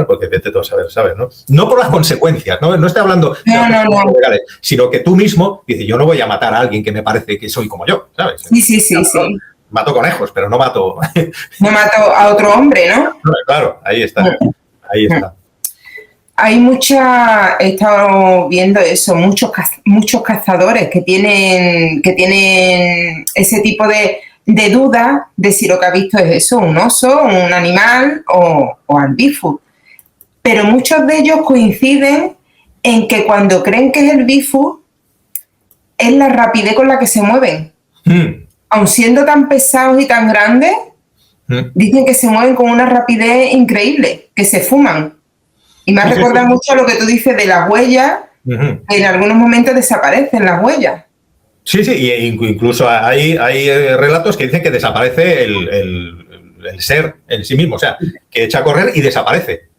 porque vete tú a saber, ¿sabes? No por las consecuencias, no estoy hablando de no. legales, sino que tú mismo dices, yo no voy a matar a alguien que me parece que soy como yo, ¿sabes? Sí. Mato conejos, pero no mato... No mato a otro hombre, ¿no? Claro, ahí está. Hay he estado viendo eso, muchos cazadores que tienen ese tipo de duda de si lo que ha visto es eso, un oso, un animal o al Bigfoot. Pero muchos de ellos coinciden en que cuando creen que es el Bigfoot es la rapidez con la que se mueven. Aun siendo tan pesados y tan grandes, dicen que se mueven con una rapidez increíble, que se fuman. Y me recuerda mucho a lo que tú dices de las huellas, que en algunos momentos desaparecen las huellas. Sí, y incluso hay relatos que dicen que desaparece el ser en sí mismo, o sea, que echa a correr y desaparece.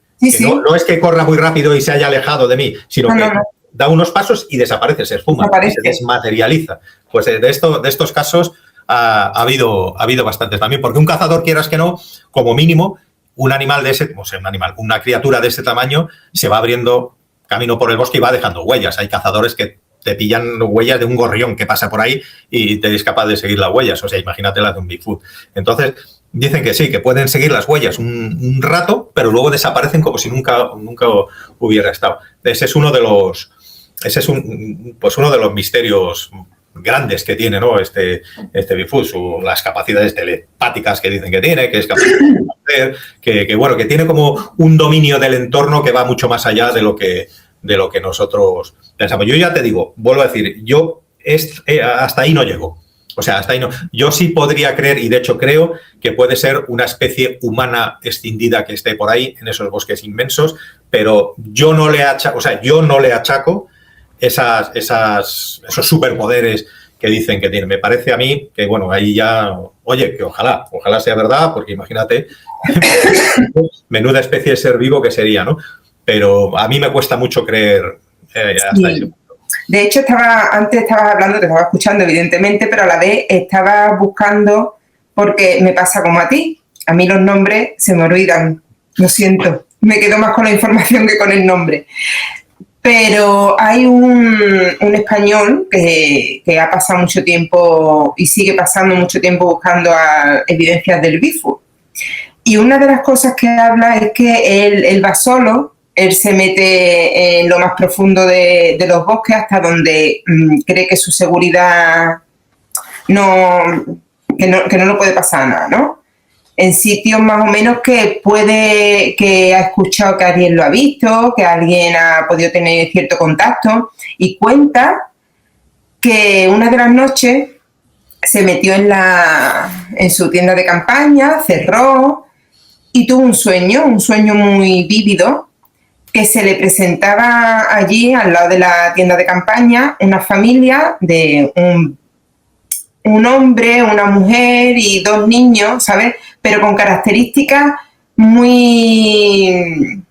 No es que corra muy rápido y se haya alejado de mí, sino que da unos pasos y desaparece, se esfuma, se desmaterializa. Pues de estos casos ha habido bastantes también, porque un cazador, quieras que no, como mínimo, un animal de ese, o sea, una criatura de ese tamaño se va abriendo camino por el bosque y va dejando huellas. Hay cazadores que te pillan huellas de un gorrión que pasa por ahí y te es capaz de seguir las huellas. O sea, imagínate las de un Bigfoot. Entonces, dicen que sí, que pueden seguir las huellas un rato, pero luego desaparecen como si nunca hubiera estado. Ese es uno de los misterios grandes que tiene, ¿no? Este Bigfoot, las capacidades telepáticas que dicen que tiene, que es capaz de hacer, que tiene como un dominio del entorno que va mucho más allá de lo que nosotros pensamos. Yo ya te digo, vuelvo a decir, yo hasta ahí no llego. O sea, hasta ahí no. Yo sí podría creer, y de hecho creo, que puede ser una especie humana extinguida que esté por ahí, en esos bosques inmensos, pero yo no le achaco esos superpoderes que dicen que tiene. Me parece a mí que, bueno, ahí ya, oye, que ojalá sea verdad, porque imagínate, menuda especie de ser vivo que sería, ¿no? Pero a mí me cuesta mucho creer hasta ahí. De hecho, antes estabas hablando, te estaba escuchando, evidentemente, pero a la vez estaba buscando, porque me pasa como a ti. A mí los nombres se me olvidan, lo siento. Me quedo más con la información que con el nombre. Pero hay un español que ha pasado mucho tiempo y sigue pasando mucho tiempo buscando evidencias del Bigfoot. Y una de las cosas que habla es que él va solo, él se mete en lo más profundo de los bosques hasta donde cree que su seguridad que no le puede pasar nada, ¿no? En sitios más o menos que ha escuchado que alguien lo ha visto, que alguien ha podido tener cierto contacto, y cuenta que una de las noches se metió en su tienda de campaña, cerró y tuvo un sueño muy vívido, que se le presentaba allí, al lado de la tienda de campaña, una familia de un hombre, una mujer y 2 niños, ¿sabes? Pero con características muy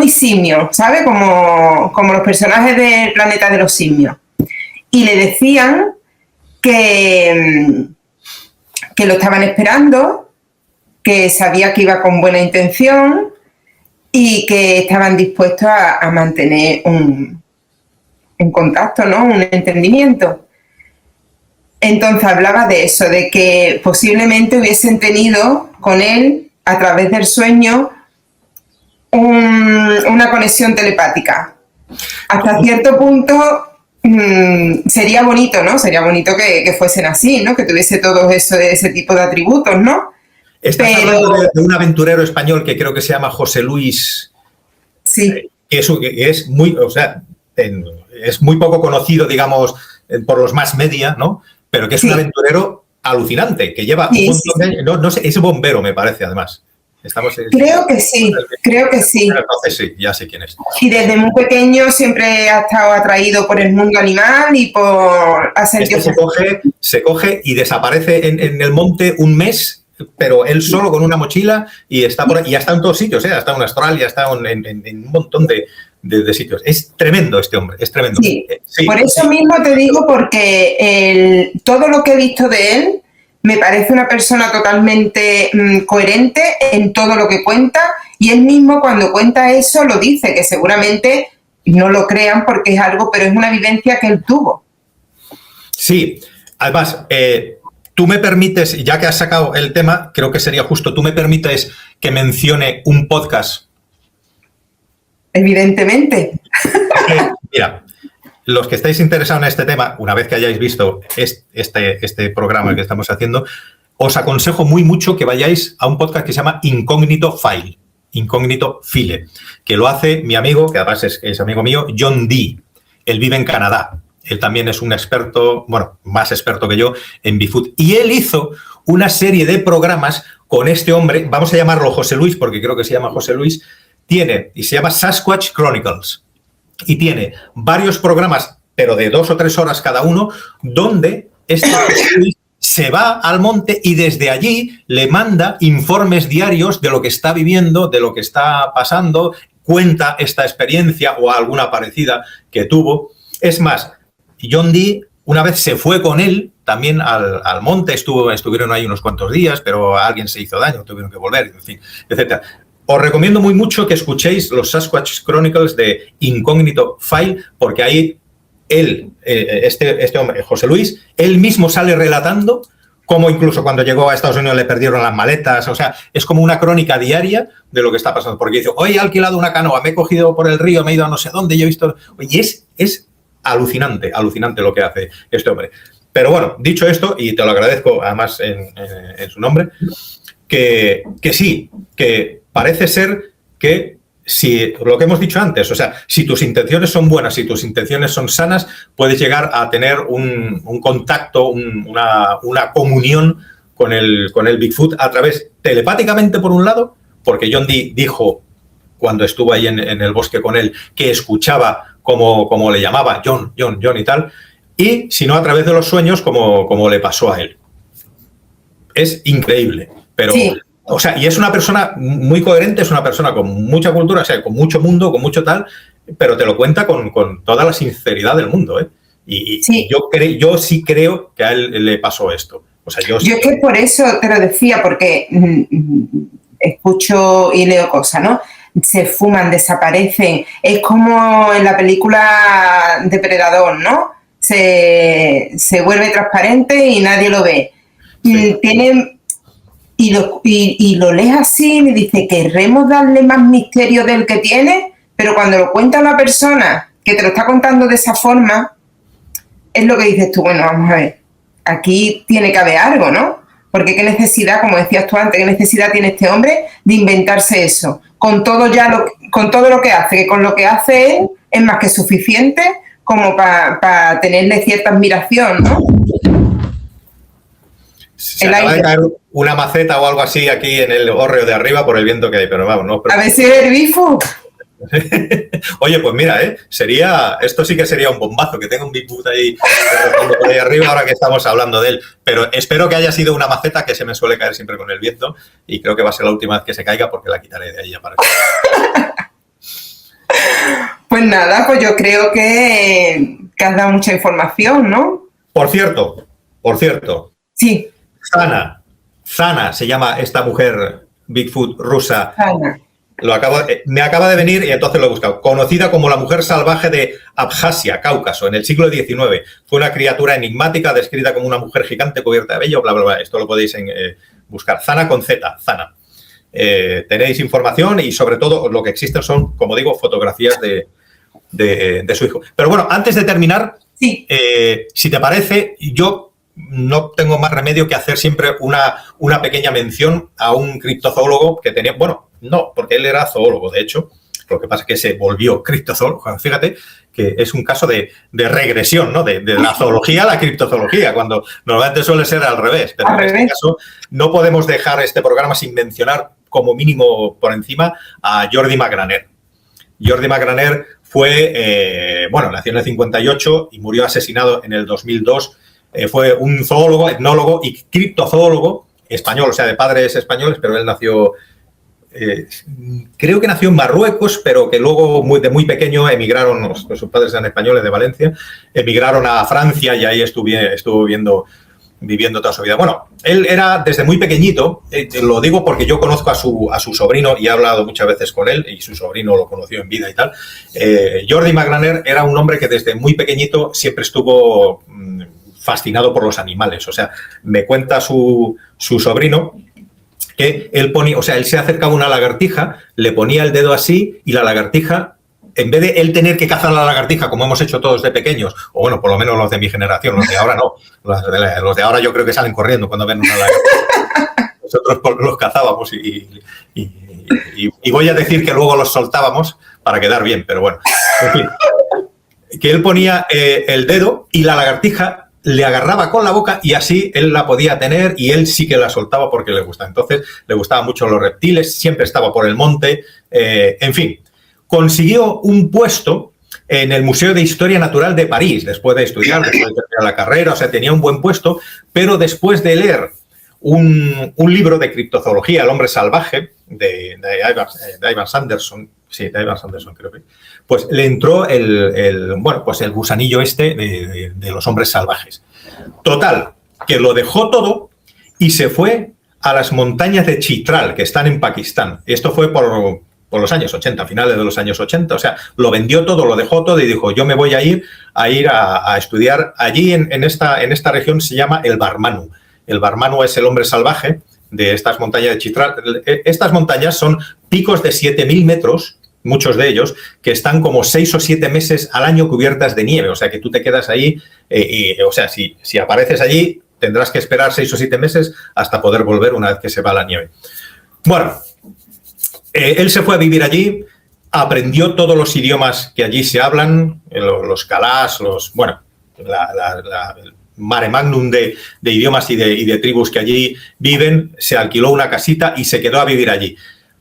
simios, ¿sabes? Como los personajes del Planeta de los Simios. Y le decían que lo estaban esperando, que sabía que iba con buena intención y que estaban dispuestos a mantener un contacto, ¿no? Un entendimiento. Entonces hablaba de eso, de que posiblemente hubiesen tenido con él, a través del sueño, una conexión telepática. Hasta cierto punto sería bonito, ¿no? Sería bonito que fuesen así, ¿no? Que tuviese todo ese tipo de atributos, ¿no? Estás hablando de un aventurero español que creo que se llama José Luis. Sí. Que es muy, o sea, es muy poco conocido, digamos, por los mass media, ¿no? Pero que es un aventurero alucinante, que lleva un montón de... No sé, es bombero, me parece, además. Creo que sí. Entonces sí, ya sé quién es. Y desde muy pequeño siempre ha estado atraído por el mundo animal y por... Se coge y desaparece en el monte un mes, pero él solo con una mochila y está por ahí, y ha estado en todos sitios, ha estado en Australia, ha estado en un montón de sitios. Es tremendo este hombre, es tremendo. Sí, por eso mismo te digo, porque todo lo que he visto de él me parece una persona totalmente coherente en todo lo que cuenta, y él mismo cuando cuenta eso lo dice, que seguramente no lo crean porque es algo, pero es una vivencia que él tuvo. Sí, además, tú me permites, ya que has sacado el tema, creo que sería justo, tú me permites que mencione un podcast. Evidentemente. Mira, los que estáis interesados en este tema, una vez que hayáis visto este programa que estamos haciendo, os aconsejo mucho que vayáis a un podcast que se llama Incógnito File, que lo hace mi amigo, que además es amigo mío, John Dee. Él vive en Canadá. Él también es un experto, bueno, más experto que yo en Bigfoot. Y él hizo una serie de programas con este hombre, vamos a llamarlo José Luis, porque creo que se llama José Luis, y se llama Sasquatch Chronicles. Y tiene varios programas, pero de 2 o 3 horas cada uno, donde este se va al monte y desde allí le manda informes diarios de lo que está viviendo, de lo que está pasando, cuenta esta experiencia o alguna parecida que tuvo. Es más, John Dee una vez se fue con él también al monte, estuvieron ahí unos cuantos días, pero alguien se hizo daño, tuvieron que volver, en fin, etcétera. Os recomiendo mucho que escuchéis los Sasquatch Chronicles de Incógnito File, porque ahí él, este hombre, José Luis, él mismo sale relatando cómo incluso cuando llegó a Estados Unidos le perdieron las maletas. O sea, es como una crónica diaria de lo que está pasando. Porque dice, hoy he alquilado una canoa, me he cogido por el río, me he ido a no sé dónde, y he visto... Y es alucinante lo que hace este hombre. Pero bueno, dicho esto, y te lo agradezco además en su nombre, que sí, que parece ser que si lo que hemos dicho antes, o sea, si tus intenciones son buenas, si tus intenciones son sanas, puedes llegar a tener un contacto, una comunión con el Bigfoot a través, telepáticamente por un lado, porque John Dee dijo, cuando estuvo ahí en el bosque con él, que escuchaba como le llamaba, John y tal, y si no a través de los sueños, como le pasó a él. Es increíble, pero... Sí. O sea, y es una persona muy coherente, es una persona con mucha cultura, o sea, con mucho mundo, con mucho tal, pero te lo cuenta con toda la sinceridad del mundo, ¿eh? Y sí. Yo sí creo que a él le pasó esto. O sea, yo es que por eso te lo decía, porque escucho y leo cosas, ¿no? Se fuman, desaparecen. Es como en la película Depredador, ¿no? Se vuelve transparente y nadie lo ve. Sí. Tienen... Y lo lees así y me dice, querremos darle más misterio del que tiene, pero cuando lo cuenta una persona que te lo está contando de esa forma, es lo que dices tú, bueno, vamos a ver, aquí tiene que haber algo, ¿no? Porque qué necesidad, como decías tú antes, qué necesidad tiene este hombre de inventarse eso, con todo lo que hace, que con lo que hace él es más que suficiente como para tenerle cierta admiración, ¿no? Se acaba de caer una maceta o algo así aquí en el hórreo de arriba por el viento que hay, pero vamos, no. A ver si es el Bigfoot. Oye, pues mira, esto sí que sería un bombazo, que tenga un Bigfoot ahí por ahí arriba ahora que estamos hablando de él. Pero espero que haya sido una maceta, que se me suele caer siempre con el viento, y creo que va a ser la última vez que se caiga porque la quitaré de ahí ya para Pues nada, pues yo creo que has dado mucha información, ¿no? Por cierto. Sí. Zana se llama esta mujer Bigfoot rusa. Zana. Me acaba de venir y entonces lo he buscado. Conocida como la mujer salvaje de Abjasia, Cáucaso, en el siglo XIX. Fue una criatura enigmática descrita como una mujer gigante cubierta de vello, bla, bla, bla. Esto lo podéis buscar. Zana con Z, Zana. Tenéis información y sobre todo lo que existen son, como digo, fotografías de su hijo. Pero bueno, antes de terminar, sí. Si te parece, yo no tengo más remedio que hacer siempre una pequeña mención a un criptozoólogo que tenía, bueno, no, porque él era zoólogo, de hecho, lo que pasa es que se volvió criptozoólogo. Fíjate que es un caso de regresión, ¿no? De la zoología a la criptozoología, cuando normalmente suele ser al revés. Pero en este caso no podemos dejar este programa sin mencionar como mínimo por encima a Jordi Magraner. Jordi Magraner fue, nació en el 58 y murió asesinado en el 2002. Fue un zoólogo, etnólogo y criptozoólogo español, o sea, de padres españoles, pero él nació... creo que nació en Marruecos, pero que luego de muy pequeño emigraron, sus padres eran españoles de Valencia, emigraron a Francia y ahí estuvo viviendo toda su vida. Bueno, él era desde muy pequeñito, lo digo porque yo conozco a su sobrino y he hablado muchas veces con él y su sobrino lo conoció en vida y tal. Jordi Magraner era un hombre que desde muy pequeñito siempre estuvo fascinado por los animales. O sea, me cuenta su sobrino que él ponía, o sea, él se acercaba a una lagartija, le ponía el dedo así y la lagartija, en vez de él tener que cazar la lagartija, como hemos hecho todos de pequeños, o bueno, por lo menos los de mi generación, los de ahora no, los de ahora yo creo que salen corriendo cuando ven una lagartija. Nosotros los cazábamos y voy a decir que luego los soltábamos para quedar bien, pero bueno, en fin. Que él ponía el dedo y la lagartija le agarraba con la boca y así él la podía tener y él sí que la soltaba porque le gustaba. Entonces, le gustaban mucho los reptiles, siempre estaba por el monte, en fin. Consiguió un puesto en el Museo de Historia Natural de París, después de estudiar, después de terminar la carrera, o sea, tenía un buen puesto, pero después de leer un libro de criptozoología, El hombre salvaje, de Ivan Sanderson, sí, de Ivan Sanderson creo que, pues le entró el gusanillo este de los hombres salvajes. Total, que lo dejó todo y se fue a las montañas de Chitral, que están en Pakistán. Esto fue por los años 80, finales de los años 80. O sea, lo vendió todo, lo dejó todo y dijo, yo me voy a ir a estudiar. Allí en esta región se llama el Barmanu. El Barmanu es el hombre salvaje de estas montañas de Chitral. Estas montañas son picos de 7.000 metros, muchos de ellos, que están como 6 o 7 meses al año cubiertas de nieve. O sea, que tú te quedas ahí, o sea, si apareces allí, tendrás que esperar 6 o 7 meses hasta poder volver una vez que se va la nieve. Bueno, él se fue a vivir allí, aprendió todos los idiomas que allí se hablan, los kalás, el mare magnum de idiomas y de tribus que allí viven, se alquiló una casita y se quedó a vivir allí.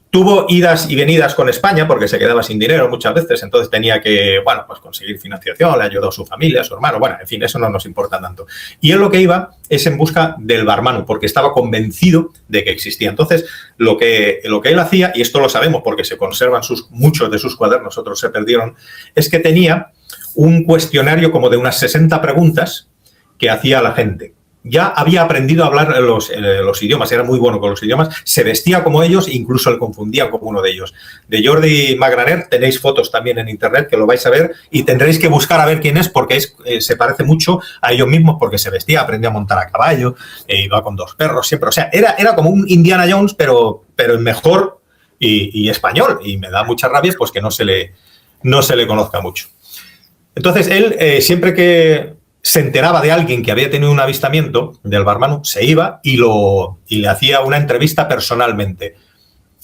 Tuvo idas y venidas con España porque se quedaba sin dinero muchas veces, entonces tenía que, pues conseguir financiación, le ayudó a su familia, a su hermano, en fin, eso no nos importa tanto. Y él lo que iba es en busca del Barmanu, porque estaba convencido de que existía. Entonces, lo que él hacía, y esto lo sabemos porque se conservan muchos de sus cuadernos, otros se perdieron, es que tenía un cuestionario como de unas 60 preguntas que hacía a la gente. Ya había aprendido a hablar los idiomas, era muy bueno con los idiomas, se vestía como ellos e incluso le confundía como uno de ellos. De Jordi Magraner tenéis fotos también en internet que lo vais a ver y tendréis que buscar a ver quién es porque se parece mucho a ellos mismos porque se vestía, aprendió a montar a caballo, iba con 2 perros siempre. O sea, era como un Indiana Jones, pero mejor y español. Y me da mucha rabia pues que no se le conozca mucho. Entonces, él siempre que se enteraba de alguien que había tenido un avistamiento del Barmanu, se iba y le hacía una entrevista personalmente.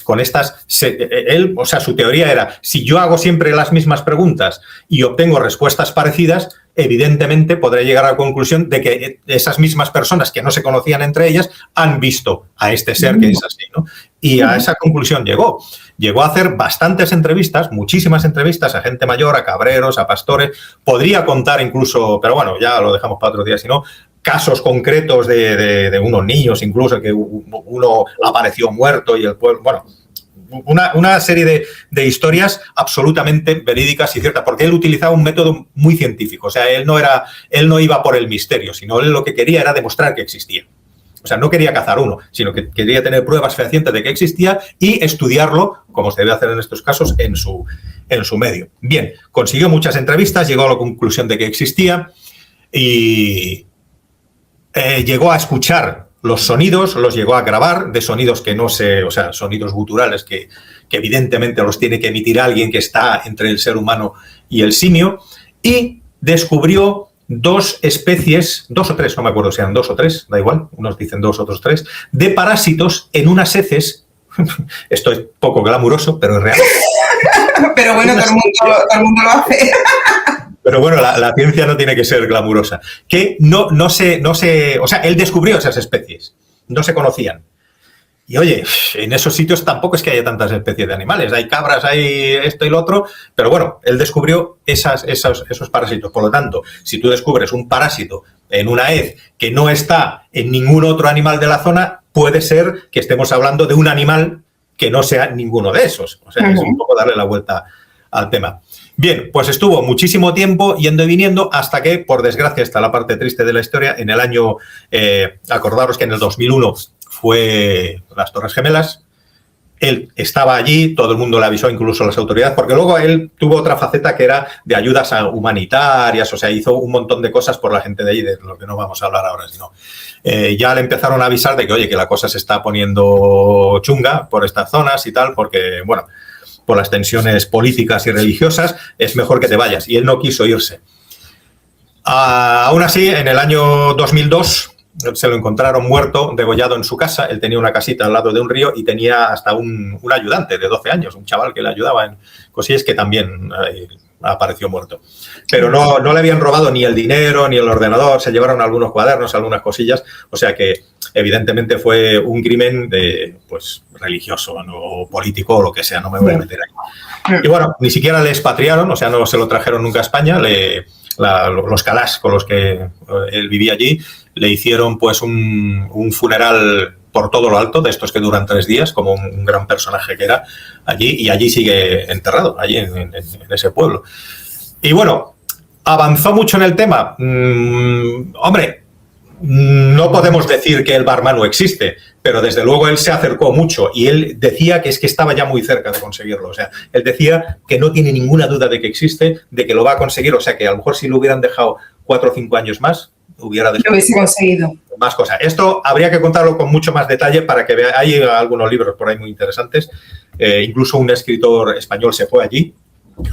Con estas, su teoría era, si yo hago siempre las mismas preguntas y obtengo respuestas parecidas, evidentemente podré llegar a la conclusión de que esas mismas personas que no se conocían entre ellas han visto a este ser que es así, ¿no? Y a esa conclusión llegó. Llegó a hacer bastantes entrevistas, muchísimas entrevistas a gente mayor, a cabreros, a pastores. Podría contar incluso, pero bueno, ya lo dejamos para otro día, si no, casos concretos de unos niños, incluso que uno apareció muerto y el pueblo, una serie de historias absolutamente verídicas y ciertas, porque él utilizaba un método muy científico. O sea, él no iba por el misterio, sino él lo que quería era demostrar que existía. O sea, no quería cazar uno, sino que quería tener pruebas fehacientes de que existía y estudiarlo, como se debe hacer en estos casos, en su medio. Bien, consiguió muchas entrevistas, llegó a la conclusión de que existía y llegó a escuchar los sonidos, los llegó a grabar de sonidos que sonidos guturales que evidentemente los tiene que emitir alguien que está entre el ser humano y el simio, y descubrió 2 especies, 2 o 3, no me acuerdo si eran 2 o 3, da igual, unos dicen 2, otros 3, de parásitos en unas heces. Esto es poco glamuroso, pero es real. Pero bueno, todo el mundo lo hace. Pero bueno, la ciencia no tiene que ser glamurosa. Que no se, o sea, él descubrió esas especies, no se conocían. Y oye, en esos sitios tampoco es que haya tantas especies de animales, hay cabras, hay esto y lo otro, pero bueno, él descubrió esos parásitos. Por lo tanto, si tú descubres un parásito en una hez que no está en ningún otro animal de la zona, puede ser que estemos hablando de un animal que no sea ninguno de esos. O sea, es un poco darle la vuelta al tema. Bien, pues estuvo muchísimo tiempo yendo y viniendo hasta que, por desgracia, está la parte triste de la historia, en el año, acordaros que en el 2001 fue las Torres Gemelas, él estaba allí, todo el mundo le avisó, incluso las autoridades, porque luego él tuvo otra faceta que era de ayudas humanitarias, o sea, hizo un montón de cosas por la gente de allí, de lo que no vamos a hablar ahora, sino ya le empezaron a avisar de que, oye, que la cosa se está poniendo chunga por estas zonas y tal, porque, bueno, por las tensiones políticas y religiosas, es mejor que te vayas. Y él no quiso irse. Aún así, en el año 2002 se lo encontraron muerto, degollado en su casa. Él tenía una casita al lado de un río y tenía hasta un ayudante de 12 años, un chaval que le ayudaba en cosillas, que también apareció muerto. Pero no le habían robado ni el dinero ni el ordenador, se llevaron algunos cuadernos, algunas cosillas, o sea que evidentemente fue un crimen pues religioso, ¿no? O político o lo que sea, no me voy a meter ahí. Y bueno, ni siquiera le expatriaron, o sea, no se lo trajeron nunca a España, los Kalás con los que él vivía allí, le hicieron pues un funeral por todo lo alto, de estos que duran 3 días, como un gran personaje que era allí, y allí sigue enterrado, allí en ese pueblo. Y bueno, ¿avanzó mucho en el tema? Hombre, no podemos decir que el Barma no existe, pero desde luego él se acercó mucho y él decía que es que estaba ya muy cerca de conseguirlo. O sea, él decía que no tiene ninguna duda de que existe, de que lo va a conseguir. O sea, que a lo mejor si lo hubieran dejado 4 o 5 años más, lo hubiese conseguido. Más cosas. Esto habría que contarlo con mucho más detalle para que vean. Hay algunos libros por ahí muy interesantes. Incluso un escritor español se fue allí.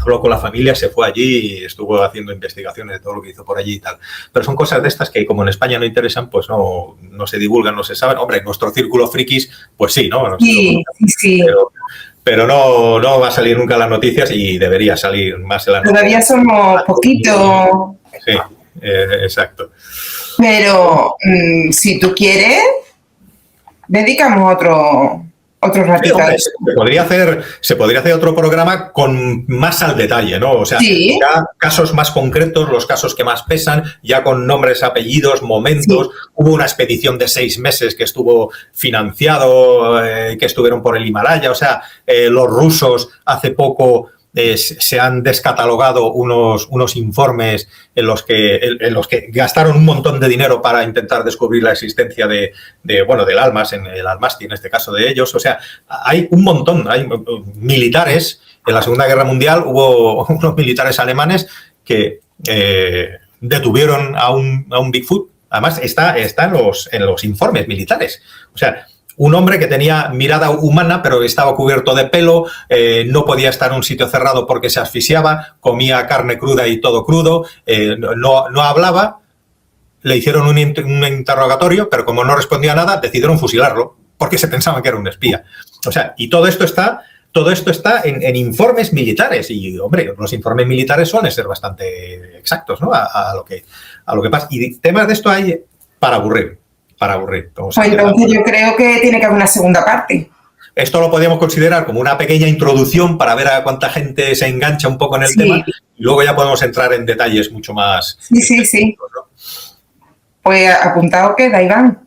Habló con la familia, se fue allí y estuvo haciendo investigaciones de todo lo que hizo por allí y tal. Pero son cosas de estas que, como en España no interesan, pues no se divulgan, no se saben. Hombre, en nuestro círculo frikis, pues sí, ¿no? Sí. Pero no va a salir nunca en las noticias y debería salir más en las noticias. Todavía somos poquito. Sí, exacto. Pero si tú quieres, dedicamos otro ratito. Sí, hombre, se podría hacer otro programa con más al detalle, ¿no? O sea, sí. Ya casos más concretos, los casos que más pesan, ya con nombres, apellidos, momentos. Sí. Hubo una expedición de 6 meses que estuvo financiado, que estuvieron por el Himalaya. O sea, los rusos hace poco se han descatalogado unos informes en los que gastaron un montón de dinero para intentar descubrir la existencia del Almas, en el Almasti, en este caso de ellos. O sea, hay un montón, hay militares. En la Segunda Guerra Mundial hubo unos militares alemanes que detuvieron a un Bigfoot. Además, está en los informes militares. O sea, un hombre que tenía mirada humana, pero estaba cubierto de pelo, no podía estar en un sitio cerrado porque se asfixiaba, comía carne cruda y todo crudo, no hablaba, le hicieron un interrogatorio, pero como no respondía a nada, decidieron fusilarlo, porque se pensaban que era un espía. O sea, y todo esto está en informes militares, y, hombre, los informes militares suelen ser bastante exactos, ¿no? A lo que pasa. Y temas de esto hay para aburrir. Pues entonces yo creo que tiene que haber una segunda parte. Esto lo podríamos considerar como una pequeña introducción para ver a cuánta gente se engancha un poco en el tema y luego ya podemos entrar en detalles mucho más. Sí. ¿No? Pues apuntado queda, Iván.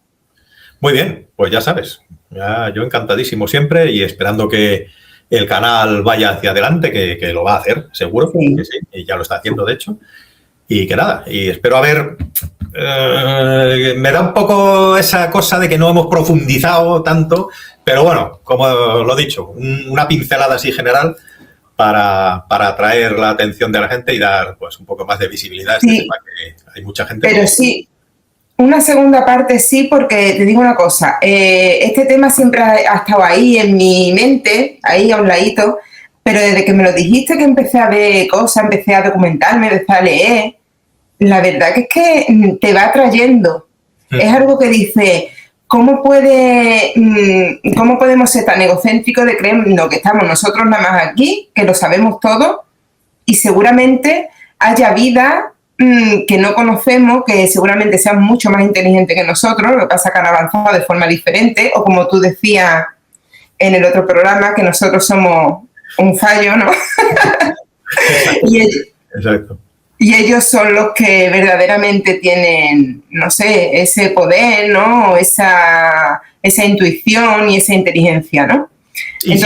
Muy bien, pues ya sabes. Yo encantadísimo siempre y esperando que el canal vaya hacia adelante, que lo va a hacer, seguro. Sí. Que sí, y ya lo está haciendo, de hecho. Y que nada, y espero haber... me da un poco esa cosa de que no hemos profundizado tanto, pero bueno, como lo he dicho, una pincelada así general para atraer la atención de la gente y dar pues un poco más de visibilidad a este tema, que hay mucha gente. Pero sí, una segunda parte sí, porque te digo una cosa, este tema siempre ha estado ahí en mi mente, ahí a un ladito, pero desde que me lo dijiste que empecé a ver cosas, empecé a documentarme, empecé a leer, la verdad que es que te va atrayendo. Es algo que dice, ¿cómo podemos ser tan egocéntricos de creer que estamos nosotros nada más aquí, que lo sabemos todo, y seguramente haya vida que no conocemos, que seguramente sean mucho más inteligentes que nosotros, lo que pasa es que han avanzado de forma diferente, o como tú decías en el otro programa, que nosotros somos un fallo, ¿no? Exacto. Y ellos son los que verdaderamente tienen, no sé, ese poder, ¿no? Esa intuición y esa inteligencia, ¿no? Y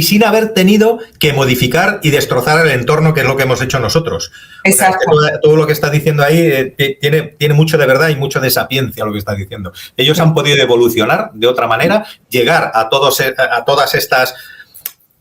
sin haber tenido que modificar y destrozar el entorno, que es lo que hemos hecho nosotros. Exacto. O sea, es que todo lo que estás diciendo ahí tiene mucho de verdad y mucho de sapiencia lo que estás diciendo. Ellos han podido evolucionar de otra manera, llegar a todas estas,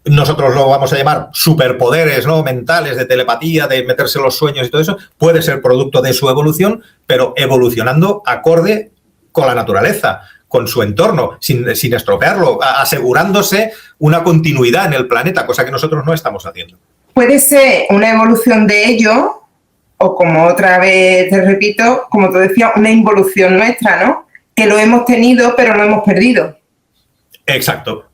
nosotros lo vamos a llamar superpoderes, ¿no? Mentales, de telepatía, de meterse en los sueños y todo eso, puede ser producto de su evolución, pero evolucionando acorde con la naturaleza, con su entorno, sin estropearlo, asegurándose una continuidad en el planeta, cosa que nosotros no estamos haciendo. Puede ser una evolución de ello, o como otra vez te repito, como te decía, una involución nuestra, ¿no? Que lo hemos tenido, pero lo hemos perdido. Exacto.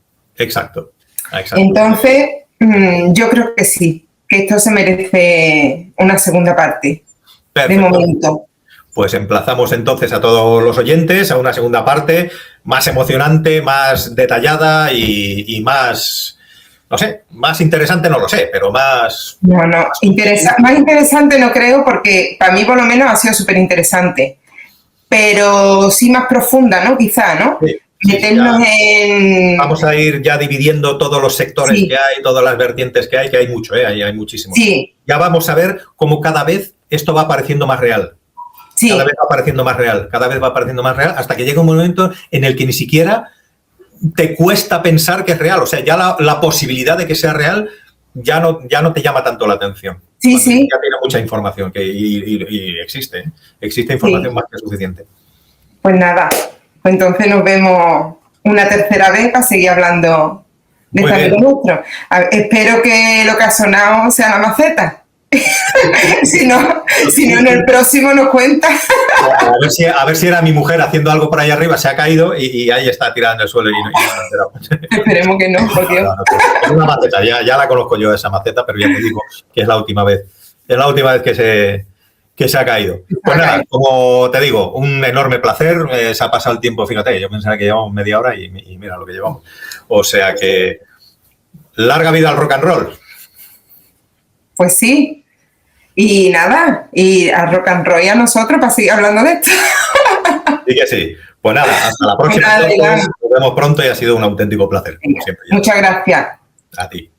Entonces, yo creo que sí, que esto se merece una segunda parte. Perfecto. De momento. Pues emplazamos entonces a todos los oyentes a una segunda parte más emocionante, más detallada y más, no sé, más interesante no lo sé, pero más... más interesante no creo, porque para mí por lo menos ha sido súper interesante, pero sí más profunda, ¿no? Quizá, ¿no? Sí. Meternos en... Vamos a ir ya dividiendo todos los sectores que hay, todas las vertientes que hay mucho, hay muchísimo. Sí. Ya vamos a ver cómo cada vez esto va apareciendo más real. Sí. Cada vez va apareciendo más real, hasta que llega un momento en el que ni siquiera te cuesta pensar que es real. O sea, ya la posibilidad de que sea real ya no te llama tanto la atención. Sí, sí. Ya tiene mucha información y existe. Existe información más que suficiente. Pues nada, pues entonces nos vemos una tercera vez para seguir hablando de este amigo nuestro. Espero que lo que ha sonado sea la maceta. si no, en el próximo nos cuenta. A ver si era mi mujer haciendo algo por ahí arriba, se ha caído y ahí está tirada en el suelo y no ha enterado. Esperemos que no, por Dios. Es una maceta, ya la conozco yo, esa maceta, pero ya te digo que es la última vez. Es la última vez que se ha caído. Pues nada, como te digo, un enorme placer. Se ha pasado el tiempo, fíjate, yo pensaba que llevamos media hora y mira lo que llevamos. O sea que larga vida al rock and roll. Pues sí. Y nada, y a rock and roll y a nosotros para seguir hablando de esto. Sí que sí. Pues nada, hasta la próxima. Nos vemos pronto y ha sido un auténtico placer. Como siempre. Muchas gracias. A ti.